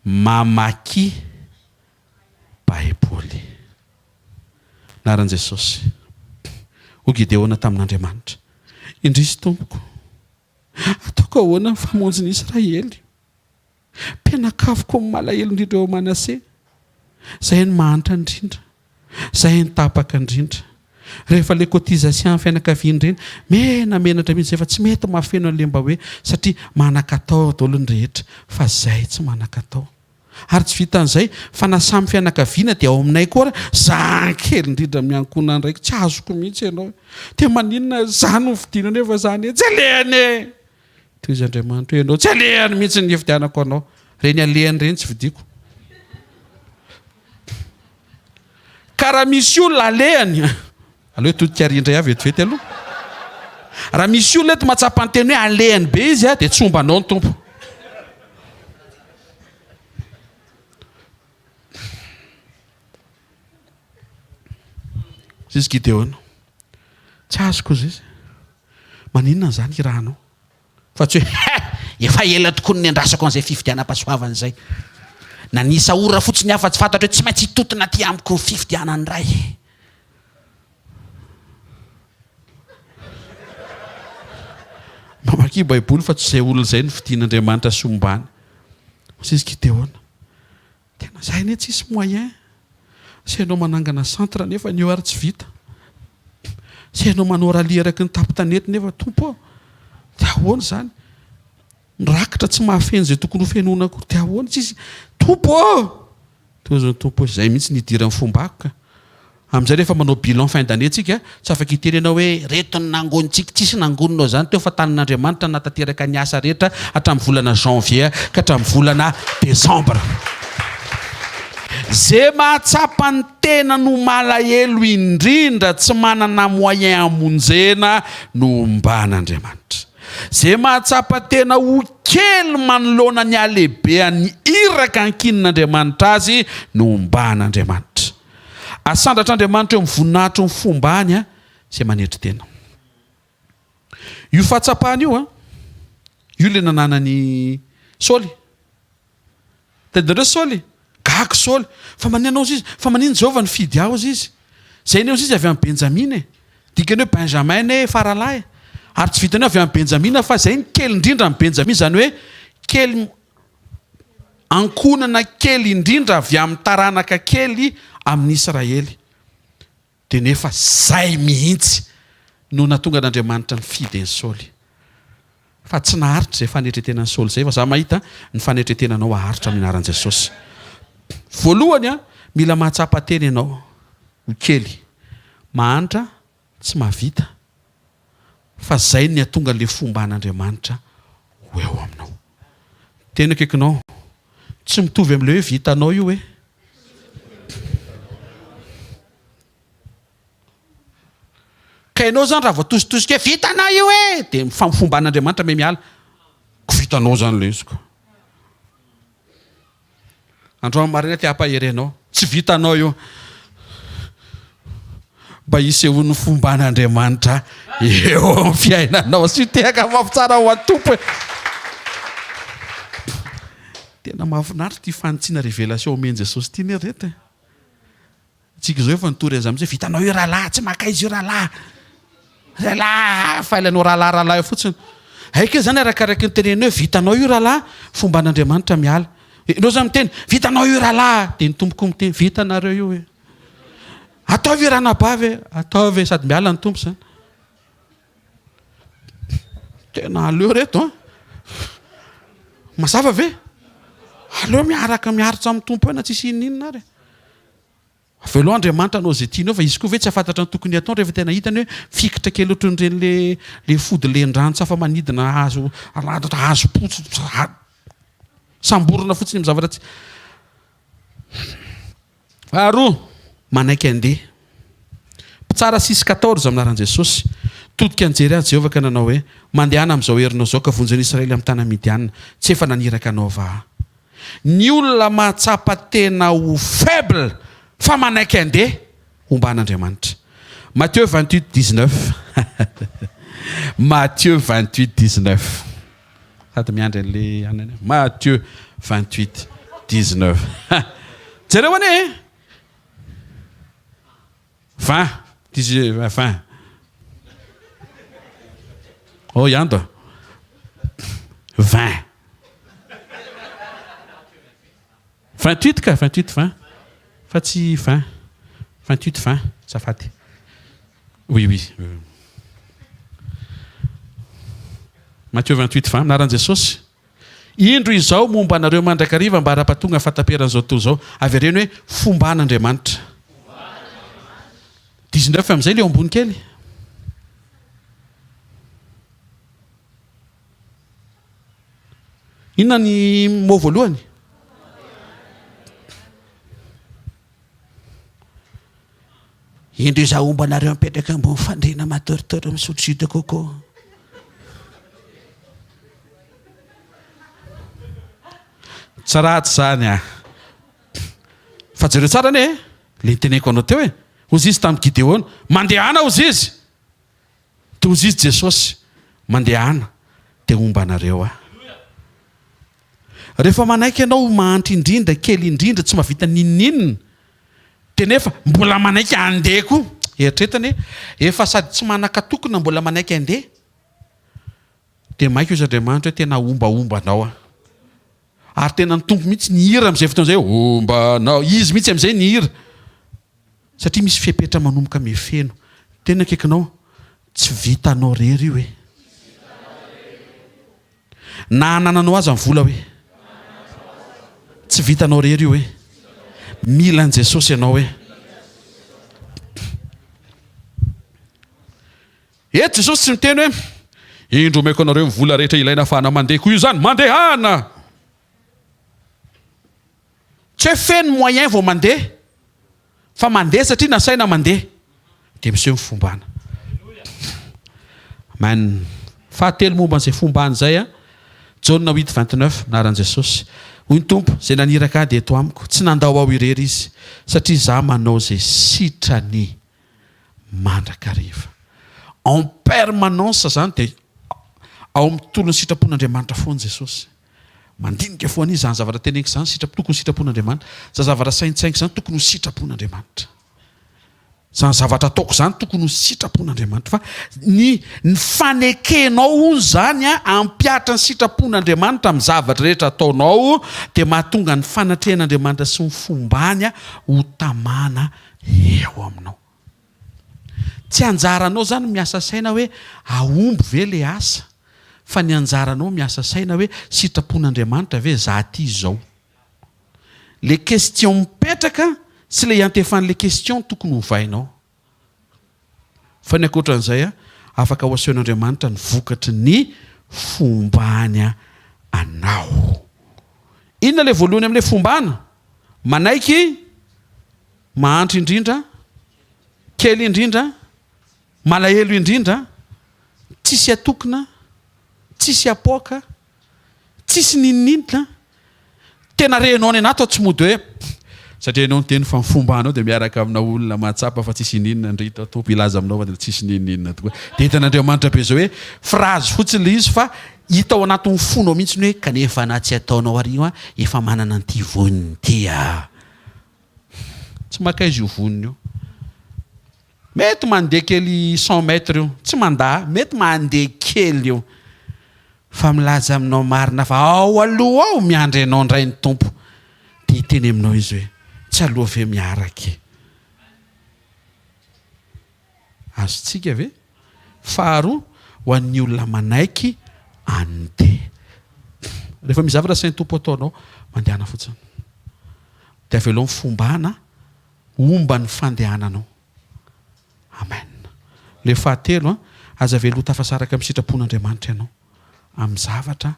A: Mamaky Baiboly. naran Jesosy ho Gideona tamin'Andriamanitra. Indrisy tompoko, ataoko ahoana ny famonjy ny Israely? Mpianakaviko amin'ny malahelo indrindra eo Manase. Zahay ny mahantra indrindra, zahay ny tapaka indrindra. Rehefa le cotisation fianakaviany ireny menamenatra mihitsy, efa tsy mety mahafeno an'le mba hoe satria manan-katao daholo ny rehetra, fa zahay tsy manan-katao. Ary tsy vitan'izay fa na samy fianakaviana dia ao aminay koa zankely indrindra miankona ndraiky, tsy azoko mihitsy ianao. Dia maninona zany ho fidiana nefa zany tsy alehany toy izy Andriamanitra, ianao tsy alehany mihitsy ny fidianako anao. Reny alehany reny tsy vidiko. Ka raha misy olona alehany, aloha todika arindray avy vetivety aloha. Raha misy olona eto mahatsapa ny teny hoe alehany be izy dia tsy ombanao ny tompo. Izy Gideona, tsy azoko izy. Maninona zany irahanao? Fa tsy hoe efa ela tokoa ny andrasako an'izay fifidianam-pahasoavana izay. Nanisa ora fotsiny hafa tsy fantatra hoe tsy maintsy hitotona aty amiko fifidianany iray. Mamaky Baiboly fa tsy izay olona izay ny fidian'Andriamanitra sombany. Izy Gideona, tena izay anie tsisy moyen. Sy ianao manangana centre nefa ny ary tsy vita. Sy ianao manora lia araky ny tapo-tanety nefa tompo. Dia ahoana zany? Rakitra tsy mahafeno izay tokony ho fenonako. Dia ahoana tsisy tompo? Toy izao tompo izay mihitsy nidiran'ny fombako. Amin'izay rehefa manao bilan fin d'année tsika, tsy afaka hiteny ianao hoe reto ny nangonitsika, tsisy nangononao zany teo fa tanin'Andriamanitra natateraka ny asa rehetra hatramin'ny volana janvier ka hatramin'ny volana décembre. Zay mahatsapa ny tena no malahelo indrindra tsy manana moyen amonjena no omban'Andriamanitra. Zay mahatsapa tena ho kely manoloana ny alehibean'ny iraka ankinin'Andriamanitra azy no omban'Andriamanitra. Asandratr'Andriamanitra eo mivoninahitra ny fombany izay manetry tena. Io fahatsapahana io io le nananany Sekoly. Tadinareo Sekoly? Gako Sekoly. Fa maninanao izy, fa manino Jehovah nifidy aho izy. Zay ne izy avy amin'ny Benjamina. Dikany hoe Benjamin faralahy. Ary tsy vitany avy amin'ny Benjamina fa zay ny kely indrindra amin'ny Benjamina, zany hoe kely ankonana kely indrindra avy amin'ny taranaka kely amin'ny Israely. Dia nefa zay mihitsy no nahatonga n'Andriamanitra ny fidy ny Sekoly. Fa tsy naharitra izay fanetretenan'ny Sekoly izay, fa za mahita ny fanetretenanao aharitra amin'ny anaran'i Jesosy. Voalohany mila mahatsapa teny ianao ho kely, mahantra tsy mahavita, fa zay ny atonga le fomba an'Andriamanitra ho eo aminao. Teny akaikinao, tsy mitovy amin'ilay hoe vitanao io hoe. Ka ianao zany raha voatositosika hoe vitanao io hoe, dia fomba an'Andriamanitra me miala. Ko vitanao zany le izy ko. Androany marina ty ampaherenao, tsy vitanao io. Mba hisehon'ny fomba an'Andriamanitra eo amin'ny fiainanao. Sy tehaka mafitsara ho atompo. Tena mahafinaritra ty fanotsiana révélation omen'i Jesosy ty ny reto. Tsika izao efa nitory azy amin'izay vitanao io rahalahy, tsy maka izy io rahalahy. Rahalahy, fa ilanao rahalahy io fotsiny. Haika zany arakaraky ny tenenao hoe vitanao io rahalahy, fomba an'Andriamanitra miala. Ianao zany miteny vitanao io rahalahy, dia ny tompoko miteny vitanareo io hoe. Ataovy ranabavy, ataovy sady miala ny tompo zany. Tena aleo reto mazava ve? Aleo miaraka miaritra amin'ny tompo ena tsisy inona ary. Veloha Andriamanitra anao izay tianao, fa izy koa ve tsy afantatra ny tokony atao rehefa tena hitany hoe fikitra kely ohatran'ireny le fody lendrano tsy afa manidina hazo potsy samborona fotsiny amin'ny zavatra tsy. Faharoa, manaiky andeha. Pitsara 6:14 aminaran'i Jesosy. Todika anjery azy Jehovah ka nanao hoe mandehana amin'izao herinao zao ka vonjeny Israely amin'ny tany Midiana, tsy efa naniraka anao va. Ny olona mahatsapa tena ho faible fa manaiky andeha omban'Andriamanitra. Matthieu 28:19. Matthieu 28:19. Sady miandry an'le anany. Matthieu 28:19. Jereo ane 20 20 oh ihany to 20 28 ka 28 20 fa tsy 20 28 20 zafady oui Matthieu 28 20 minaran Jesosy indro izao momba anareo mandrakariva mba ara-patonga fataperan'izao tontolo zao avy reny hoe fomban'Andriamanitra 19 amin'izay le eo ambony kely inona ny mot voalohany indro izao omba anareo mipetraka ambony fandriana matoritory misotrisota kokoa tsaratsy zany fa jereo tsara ane le niteneko anao teo ozy izy tamin'ny Gideona mandehana ozy izy de ozy izy Jesosy mandehana de omba anareo rehefa manaiky ianao mahantry indrindra kely indrindra tsy mavita ninninina de nefa mbola manaiky andeha koa eritretany efa sady tsy manakatokona mbola manaiky andeha de maika izy Andriamanitra hoe tena ombaomba anao ary tena nitompo mihitsy ny hira am'izay fotoana zay omba anao izy mihitsy am'izay ny hira satria misy fepetra manomboka mefeno tena akaikinao tsy vitanao rery io na anananao azy amin'ny vola hoe tsy vitanao rery io hoe mila an' Jesosy ianao hoe eto Jesosy tsy miteny hoe indro omeko anareo vola rehetra ilaina fana mandeha koa io zany mandehana tsy hoe feno moyen vao mandeha fa mandeha satria nasaina mandeha de miseho mifombana man fahatelo momba an'izay fombana zay Jaune 8:29 naran Jesosy hoy ny tompo zay naniraka de eto amiko tsy nandao ao irery izy satria za manao zay sitrany mandrakariva en permanence zany de ao amin'ny tolony sitrapon'Andriamanitra foana Jesosy mandinika foana izy zany zavatra teneniko zany tokony sitrapon'Andriamanitra za zavatra saintsainky zany tokony ho sitrapon'Andriamanitra zany zavatra ataoko zany tokony ho sitrapon'Andriamanitra fa ny fanekenao hono zany ampiatra ny sitrapon'Andriamanitra amin'ny zavatra rehetra ataonao de mahatonga ny fanatrehan'Andriamanitra sy ny fombany ho tamana eo aminao tsy anjaranao zany miasa saina hoe aomby ve le asa fa ny anjaranao miasa saina hoe sitrapon'Andriamanitra ve za ty zao le question mipetraka sy le iantefan'le question tokony hovainao fa ny ankoatran'izay afaka ho asehon'Andriamanitra ny vokatry ny fombany anao inona le voalohany amin'le fombana manaiky mahantry indrindra kely indrindra malahelo indrindra tsisy atokona tsisy apoka tsisy ninninina tena rehinao ny anaty tsy mody hoe satria ianao nyteny fa mifombanao de miaraka amina olona mahatsapa fa tsisy ninina ndrito tompo ilaza aminao fa de tsisy ninninina tokoa de hitan'Andriamanitra be zao hoe phrase fotsiny le izy fa hita ao anatin'ny fonao mihitsy ny hoe kanefa na tsy ataonao ariva efa manana an'ity voniny ty tsy maka izy io voniny io mety mandeha kely 100 mètres io tsy mandaa mety mandeha kely io fa milaza aminao marina fa ao aloha ao miandry anao ndray ny tompo de hiteny aminao izy hoe tsy aloha ve miaraky azotsika ve faharoa ho an'ny olona manaiky andeha rehefa mizavatra sain'ny tompo ataonao mandehana fotsiny de avy aloha mifombana omba ny fandehananao amen le fahatelo aza veloha tafasaraka amin'ny sitrapon'Andriamanitra ianao amin'ny zavatra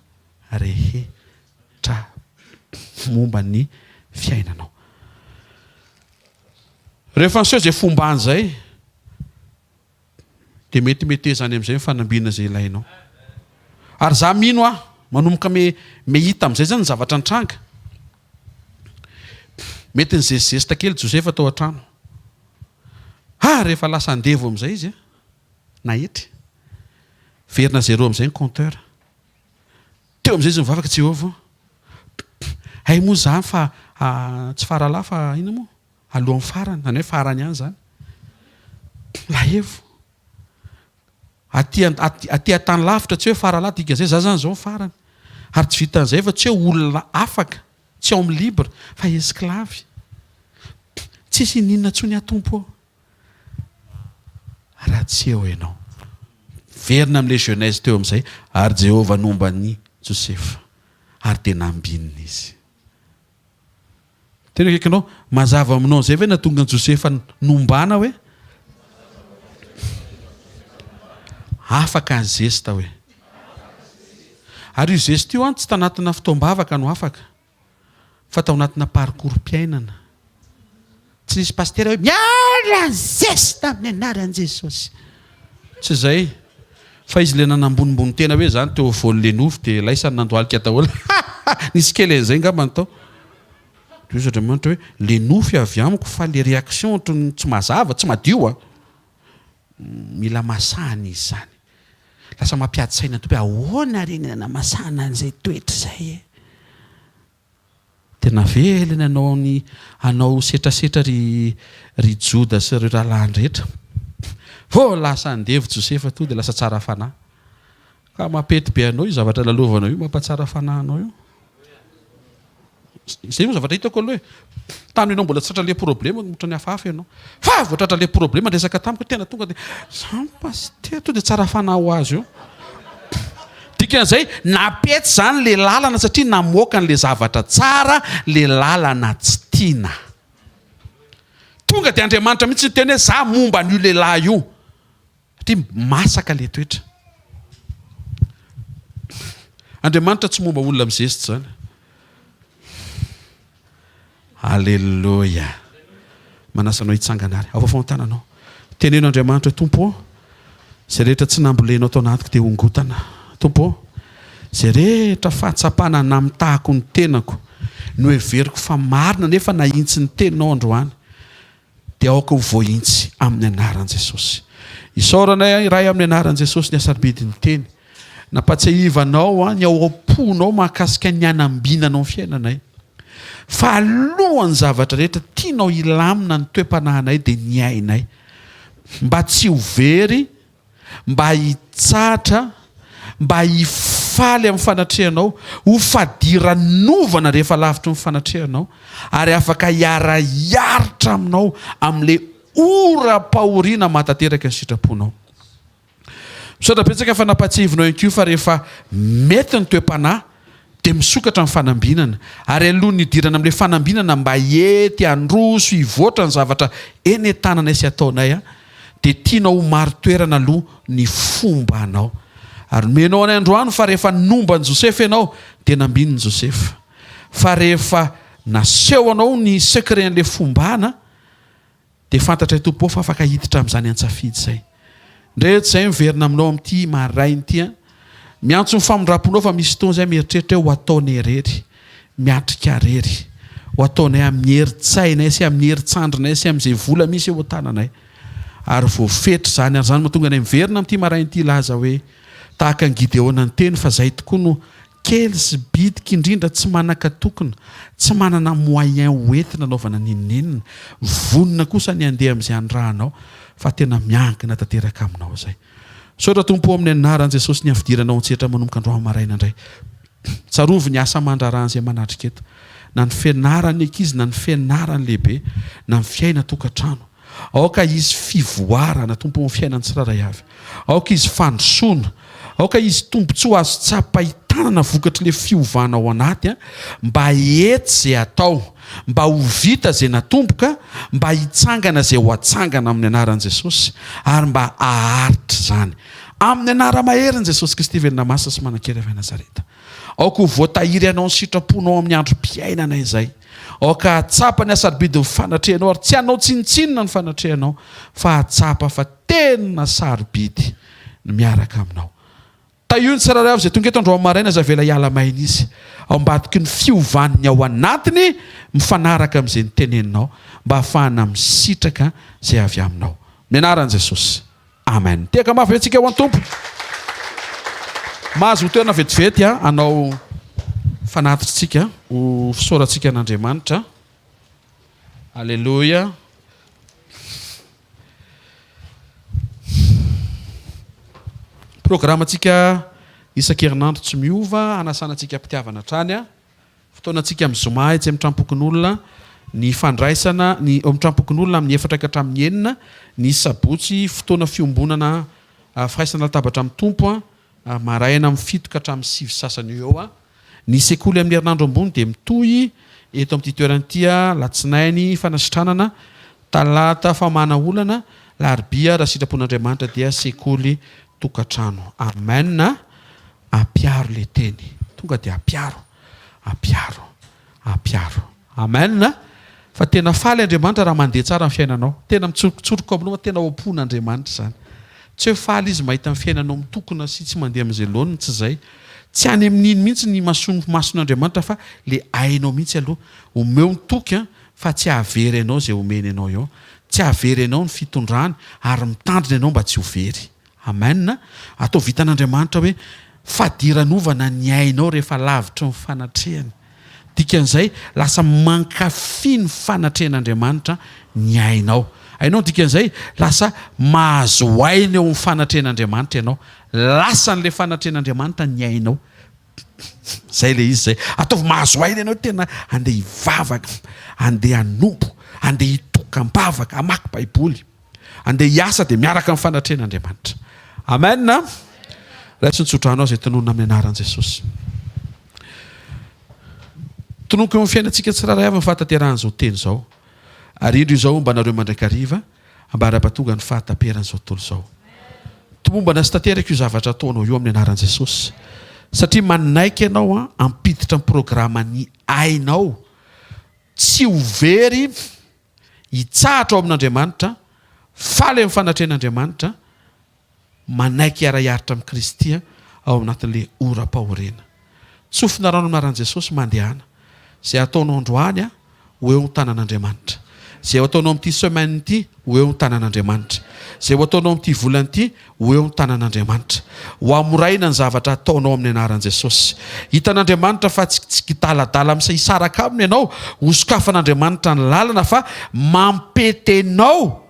A: rehetra momba ny fiainanao rehefa nseho zay fombany zay de mety zany am'izay mifanambina zay ilainao ary za mino manomboka mehita am'izay zany ny zavatra nitranga mety ny zezizesta kely Josefa tao an-trano rehefa lasa andevo am'izay izy nahetry verina 0 am'izay ny compteur teo am'izay izy mivavaka tsy Jehova hay moa zany fa tsy faralahy fa ina moa alohan'ny farany zany hoe farany ihany zany lahevo aty atany lavitra tsy hoe faralahy tika zay za zany zao farany ary tsy vitan'izay fa tsy hoe olona afaka tsy ao amin'ny libra fa esclavy tsisy ninona tsony atompo ao raha tsy eo ianao verina amin'ilay jeunesse teo amin'izay ary Jehovah nomba ny Josefa ary tena ambinina izy tena kaikanao mazava aminao zay ve natonga ny Josefa nombana hoe afaka ny zesta hoe ary io zesta io tsy tanatina fitoam-bavaka no afaka fa tao anatina parcours-piainana tsy nisy pastera hoe miara ny zesta amin'ny anaran'i Jesosy tsy zay fa izy le nanambonimbony tena hoe zany teo voly le nofy dia laisany nandoalika daholo nisy kely an'izay ngamba ny tao Dieu Andriamanitra hoe le nofy avy amiko fa le réaction tsy mazava tsy madio mila masahana izy zany lasa mampiady saina tompy ahoana reny namasahana an'izay toetra zay tena velona anao setrasetra ry Joda sy ry rahalahy rehetra vo lasa andevo Josefa to dia lasa tsara fanahy ka mapety be anao io zavatra lalovanao io mampatsara fanahinao io zay moa zavatra hitako aloha hoe tany ianao mbola tsy tratra le problema motra ny hafahafa ianao fa vo tratra le problema resaka tamiko tena tonga dia zany paster to dia tsara fanahy ho azy io dikan'izay napety zany le lalana satria namoaka n'le zavatra tsara le lalana tsy tiana tonga dia Andriamanitra mihitsy ny teny hoe za momba n'io lehilahy io satria masaka le toetra Andriamanitra tsy momba olona mizesitra zany Alléluia manasanao hitsangana ary ao fafontananao teneno Andriamanitra tompo zay rehetra tsy nambolenao tao anatiko dia hongotana tompo zay rehetra fahatsapana namitahako ny tenako no heveriko fa marina nefa nahintsy ny teninao androany dia aoka ho voahintsy amin'ny anaran'i Jesosy isaoranay ray amin'ny anaran'i Jesosy ny asarbidiny teny nampatsiahivanao ny ao am-ponao mahakasika ny anambinanao ny fiainanay fa alohan'ny zavatra rehetra tianao ilamina ny toe-panahinay dia ny ainay mba tsy ho very mba hitsatra mba hifaly amin'ny fanatrehanao ho fadiranovana rehefa lavitra ny fanatrehanao ary afaka hiara-hiaritra aminao amin'ilay ora-pahoriana mahatateraka ny sitraponao misaotra-petsaka fa nampatsiahivinao ihany koa fa rehefa mety ny toe-panahy dia misokatra amin'ny fanambinana ary alohan'ny hidirana amin'ilay fanambinana mba ety handroso hivoatra ny zavatra eny tananay sy ataonay dia tianao ho maro toerana aloha ny fomba anao ary menao anay androany fa rehefa nomba ny Josefa ianao dia nambiny ny Josefa fa rehefa naseho anao ny secret-n'ilay fombana dia fantatra tompo fa afaka hiditra amin'izany antsafidy zay ndrehetra zay miverina aminao amin'ity marainy ity miantso ny famondraponao fa misy fotoana zay mieritreritra ho ataonay rery miatrika rery ho ataonay amin'ny heritsainay sy amin'ny heritsandrinay sy amin'izay vola misy eo tananay ary voafetra zany ary zany mahatonga anay miverina amin'ity marainy ity laza hoe tahaka ny Gideona ny teny fa zay tokoa no kely sy bitika indrindra tsy manaka-tokona tsy manana moyen hoentina anaovana ninonenina vonona kosa ny andeha amin'izay andrahanao fa tena miankina tanteraka aminao zay saotra tompo amin'ny anaran'i Jesosy ny afidiranao antsetra manomboka androany maraina indray tsarovy ny asa mandrarany izay manatrika eto na ny fianarany ankizy na ny fianarany lehibe na ny fiaina tokantrano aoka izy fivoarana tompo amin'ny fiainany tsiraray avy aoka izy fandrosoana aoka izy tombontsoa ho azo tsapahitana vokatra le fiovana ao anaty mba ety zay atao mba ho vita zay natomboka mba hitsangana zay ho atsangana amin'ny anaran'i Jesosy ary mba aharitra zany amin'ny anara maherin' Jesosy Kristy velona masina sy manan-kery avy Nazareta aoka ho voatahiry anao ny sitraponao amin'ny androm-piainana izay aoka atsapa ny asaribidiny fanatrehanao ary tsy hanao tsinitsinina ny fanatrehanao fa atsapa fa tena sarobidy ny miaraka aminao io ny tsiraray avy zay tonga eto androany maraina za vela hiala maina izy ao ambadiky ny fiovaniny ao anatiny mifanaraka amin'izay nyteneninao mba hahafahana misitraka zay avy aminao ny anaran'i Jesosy amen teka mafy antsika ho an-tompo mahazo ho toerana vetivety anao fanatitsika ho fisaorantsika an'Andriamanitra alleluia Programantsika isan-kerinandro tsy miova, anasanantsika mpitiavana trany a. Fotoanantsika mizomahy tsy mitrampokin'olona, ny fandraisana ny mitrampokin'olona amin'ny 4 ka hatramin'ny 9, ny sabotsy fotoana fiombonana firaisana latabatra amin'ny tompo a, maraina amin'ny 7 ka hatramin'ny 7 sasany eo a. Ny sekoly amin'ny herinandro ambony dia mitohy eto amin'ity toerany a, latsinainy fanasitranana, talata famana olana, larobia raha sitrapon'Andriamanitra dia sekoly tokatrano. Amen. Apiaro le teny. Tonga dia apiaro. Amen. Fa tena faly Andriamanitra raha mandeha tsara amin'ny fiainanao. Tena mitsorotsoroka aminao, tena ompona Andriamanitra zany. Tsy hoe faly izy mahita amin'ny fiainanao mitokona sy tsy mandeha amin'izay laoniny, tsy izay. Tsy any amin'iny mihitsy ny mason'Andriamanitra fa le ainao mihitsy aloha omeo mitoky fa tsy havery ianao izay omeny ianao eo. Tsy havery ianao ny fitondrany ary mitandrina ianao mba tsy ho very. Amen. Atao vitan'Andriamanitra hoe fadiran'ovana ny ainao rehefa lavitra ny fanatrehany. Dikan'izay lasa mankafy ny fanatrehan'Andriamanitra ny ainao. Ainao dikan'izay lasa mahazo aina eo amin'ny fanatrehan'Andriamanitra ianao. Lasa n'le fanatrehan'Andriamanitra ny ainao. Zay le izy zay. Ataovy mahazo aina ianao tena andeha hivavaka, andeha hanompo, andeha hitokam-bavaka, hamaky baiboly, andeha hiasa dia miaraka amin'ny fanatrehan'Andriamanitra. Amen. Raha tsy nitsotranao izay tononona amin'ny anaran'i Jesosy. Tononoko eo amin'ny fiainantsika tsiraray avy ny fahatateran'izao teny izao. Ary indro izao mba nareo mandraikariva mba ara-pahatonga ny fahataperan'izao tontolo izao. Tomombana sy tanteraka io zavatra ataonao io amin'ny anaran'i Jesosy. Satria manaiky ianao ampiditra ny programa ny ainao. Tsy ho very, hitsahatra ao amin'Andriamanitra, faly amin'ny fanatrehan'Andriamanitra, manaiky hiara-hiaritra amin'ny Kristy ao anatin'ilay oram-pahoriana. Tsofina rano amin'ny anaran'i Jesosy mandehana. Izay ataonao androany ho eo ny tanan'Andriamanitra. Izay ataonao amin'ity semaine ity ho eo ny tanan'Andriamanitra. Izay ataonao amin'ity volana ity ho eo ny tanan'Andriamanitra. Ho amoraina ny zavatra ataonao amin'ny anaran'i Jesosy. Hitan'Andriamanitra fa tsy gitaladala amin'izay hisaraka aminy ianao, ho sokafan'Andriamanitra ny lalana fa mampetenao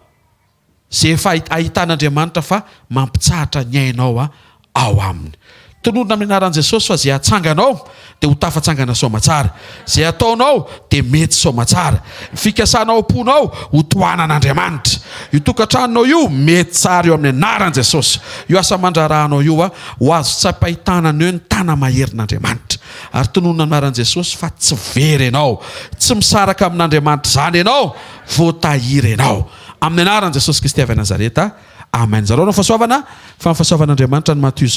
A: izay efa ahitan'Andriamanitra fa mampitsahatra ny ainao ao aminy. Tononona amin'ny anaran'i Jesosy fa izay atsanganao dia ho tafatsangana soamatsara. Izay ataonao dia mety soamatsara. Fikasanao am-ponao ho tohanan'Andriamanitra. Io tokantranonao io mety tsara eo amin'ny anaran'i Jesosy. Io asa mandrarahanao io ho azo tsapahitanan eo ny tana maherin'Andriamanitra. Ary tononona amin'ny anaran'i Jesosy fa tsy very ianao, tsy misaraka amin'Andriamanitra zany ianao, voatahiry ianao. Amin'ny anaran'i Jesosy Kristy avy Nazareta. Amen. Zareo no fahasoavana fa ny fahasoavan'Andriamanitra ny matoy izao.